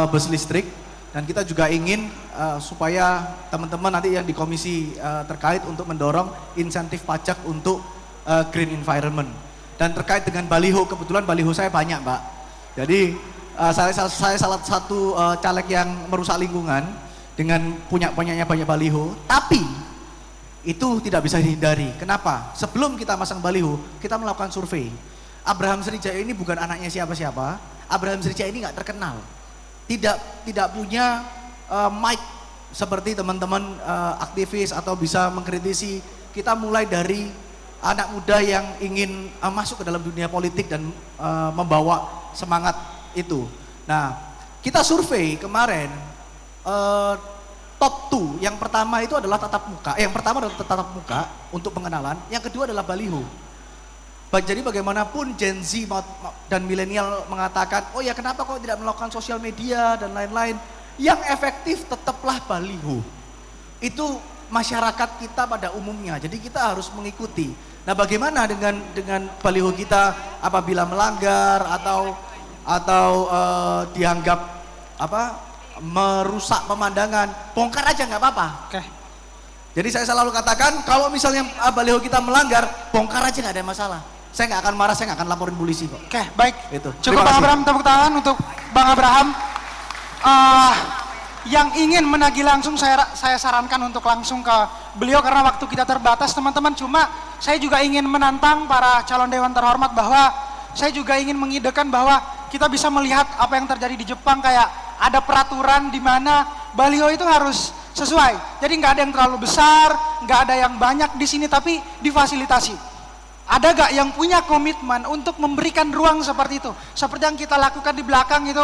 bus listrik, dan kita juga ingin supaya teman-teman nanti yang di komisi terkait untuk mendorong insentif pajak untuk green environment. Dan terkait dengan baliho, kebetulan baliho saya banyak, Mbak. Jadi saya salah satu caleg yang merusak lingkungan dengan punyanya banyak baliho, tapi itu tidak bisa dihindari. Kenapa? Sebelum kita masang baliho, kita melakukan survei. Abraham Sriwijaya ini bukan anaknya siapa-siapa. Abraham Sriwijaya ini nggak terkenal, tidak punya mic seperti teman-teman aktivis atau bisa mengkritisi. Kita mulai dari anak muda yang ingin masuk ke dalam dunia politik dan membawa semangat itu. Nah, kita survei kemarin top 2, yang pertama itu adalah tatap muka. Yang pertama adalah tatap muka untuk pengenalan, yang kedua adalah baliho. Jadi bagaimanapun Gen Z dan milenial mengatakan, oh ya kenapa kok tidak melakukan sosial media dan lain-lain. Yang efektif tetaplah baliho. Itu masyarakat kita pada umumnya, jadi kita harus mengikuti. Nah, bagaimana dengan baliho kita apabila melanggar atau dianggap merusak pemandangan, bongkar aja nggak apa-apa. Oke. Jadi saya selalu katakan kalau misalnya baliho kita melanggar, bongkar aja nggak ada masalah. Saya nggak akan marah, saya nggak akan laporin polisi kok. Oke, baik. Itu. Cukup Bang Abraham, tepuk tangan untuk Bang Abraham. Yang ingin menagih langsung saya sarankan untuk langsung ke beliau karena waktu kita terbatas teman-teman. Cuma saya juga ingin menantang para calon dewan terhormat bahwa saya juga ingin mengidekan bahwa kita bisa melihat apa yang terjadi di Jepang, kayak ada peraturan di mana baliho itu harus sesuai. Jadi nggak ada yang terlalu besar, nggak ada yang banyak di sini, tapi difasilitasi. Ada gak yang punya komitmen untuk memberikan ruang seperti itu? Seperti yang kita lakukan di belakang itu,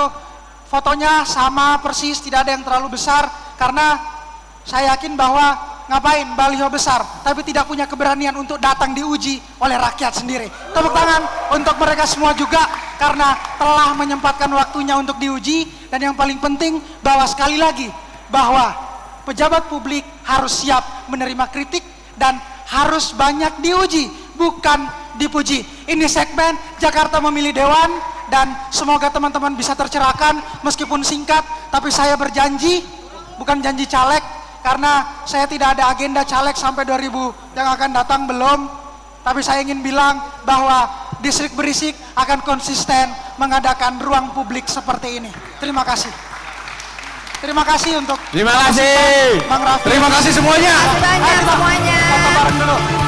fotonya sama persis, tidak ada yang terlalu besar, karena saya yakin bahwa ngapain baliho besar, tapi tidak punya keberanian untuk datang diuji oleh rakyat sendiri. Tepuk tangan untuk mereka semua juga, karena telah menyempatkan waktunya untuk diuji. Dan yang paling penting bahwa sekali lagi, bahwa pejabat publik harus siap menerima kritik dan harus banyak diuji, bukan dipuji. Ini segmen Jakarta Memilih Dewan, dan semoga teman-teman bisa tercerahkan meskipun singkat, tapi saya berjanji, bukan janji caleg, karena saya tidak ada agenda caleg sampai 2000 yang akan datang, belum. Tapi saya ingin bilang bahwa Distrik Berisik akan konsisten mengadakan ruang publik seperti ini. Terima kasih. Terima kasih untuk Terima kasih Bang Raffi. Terima kasih semuanya. Terima kasih banyak semuanya. Foto bareng dulu.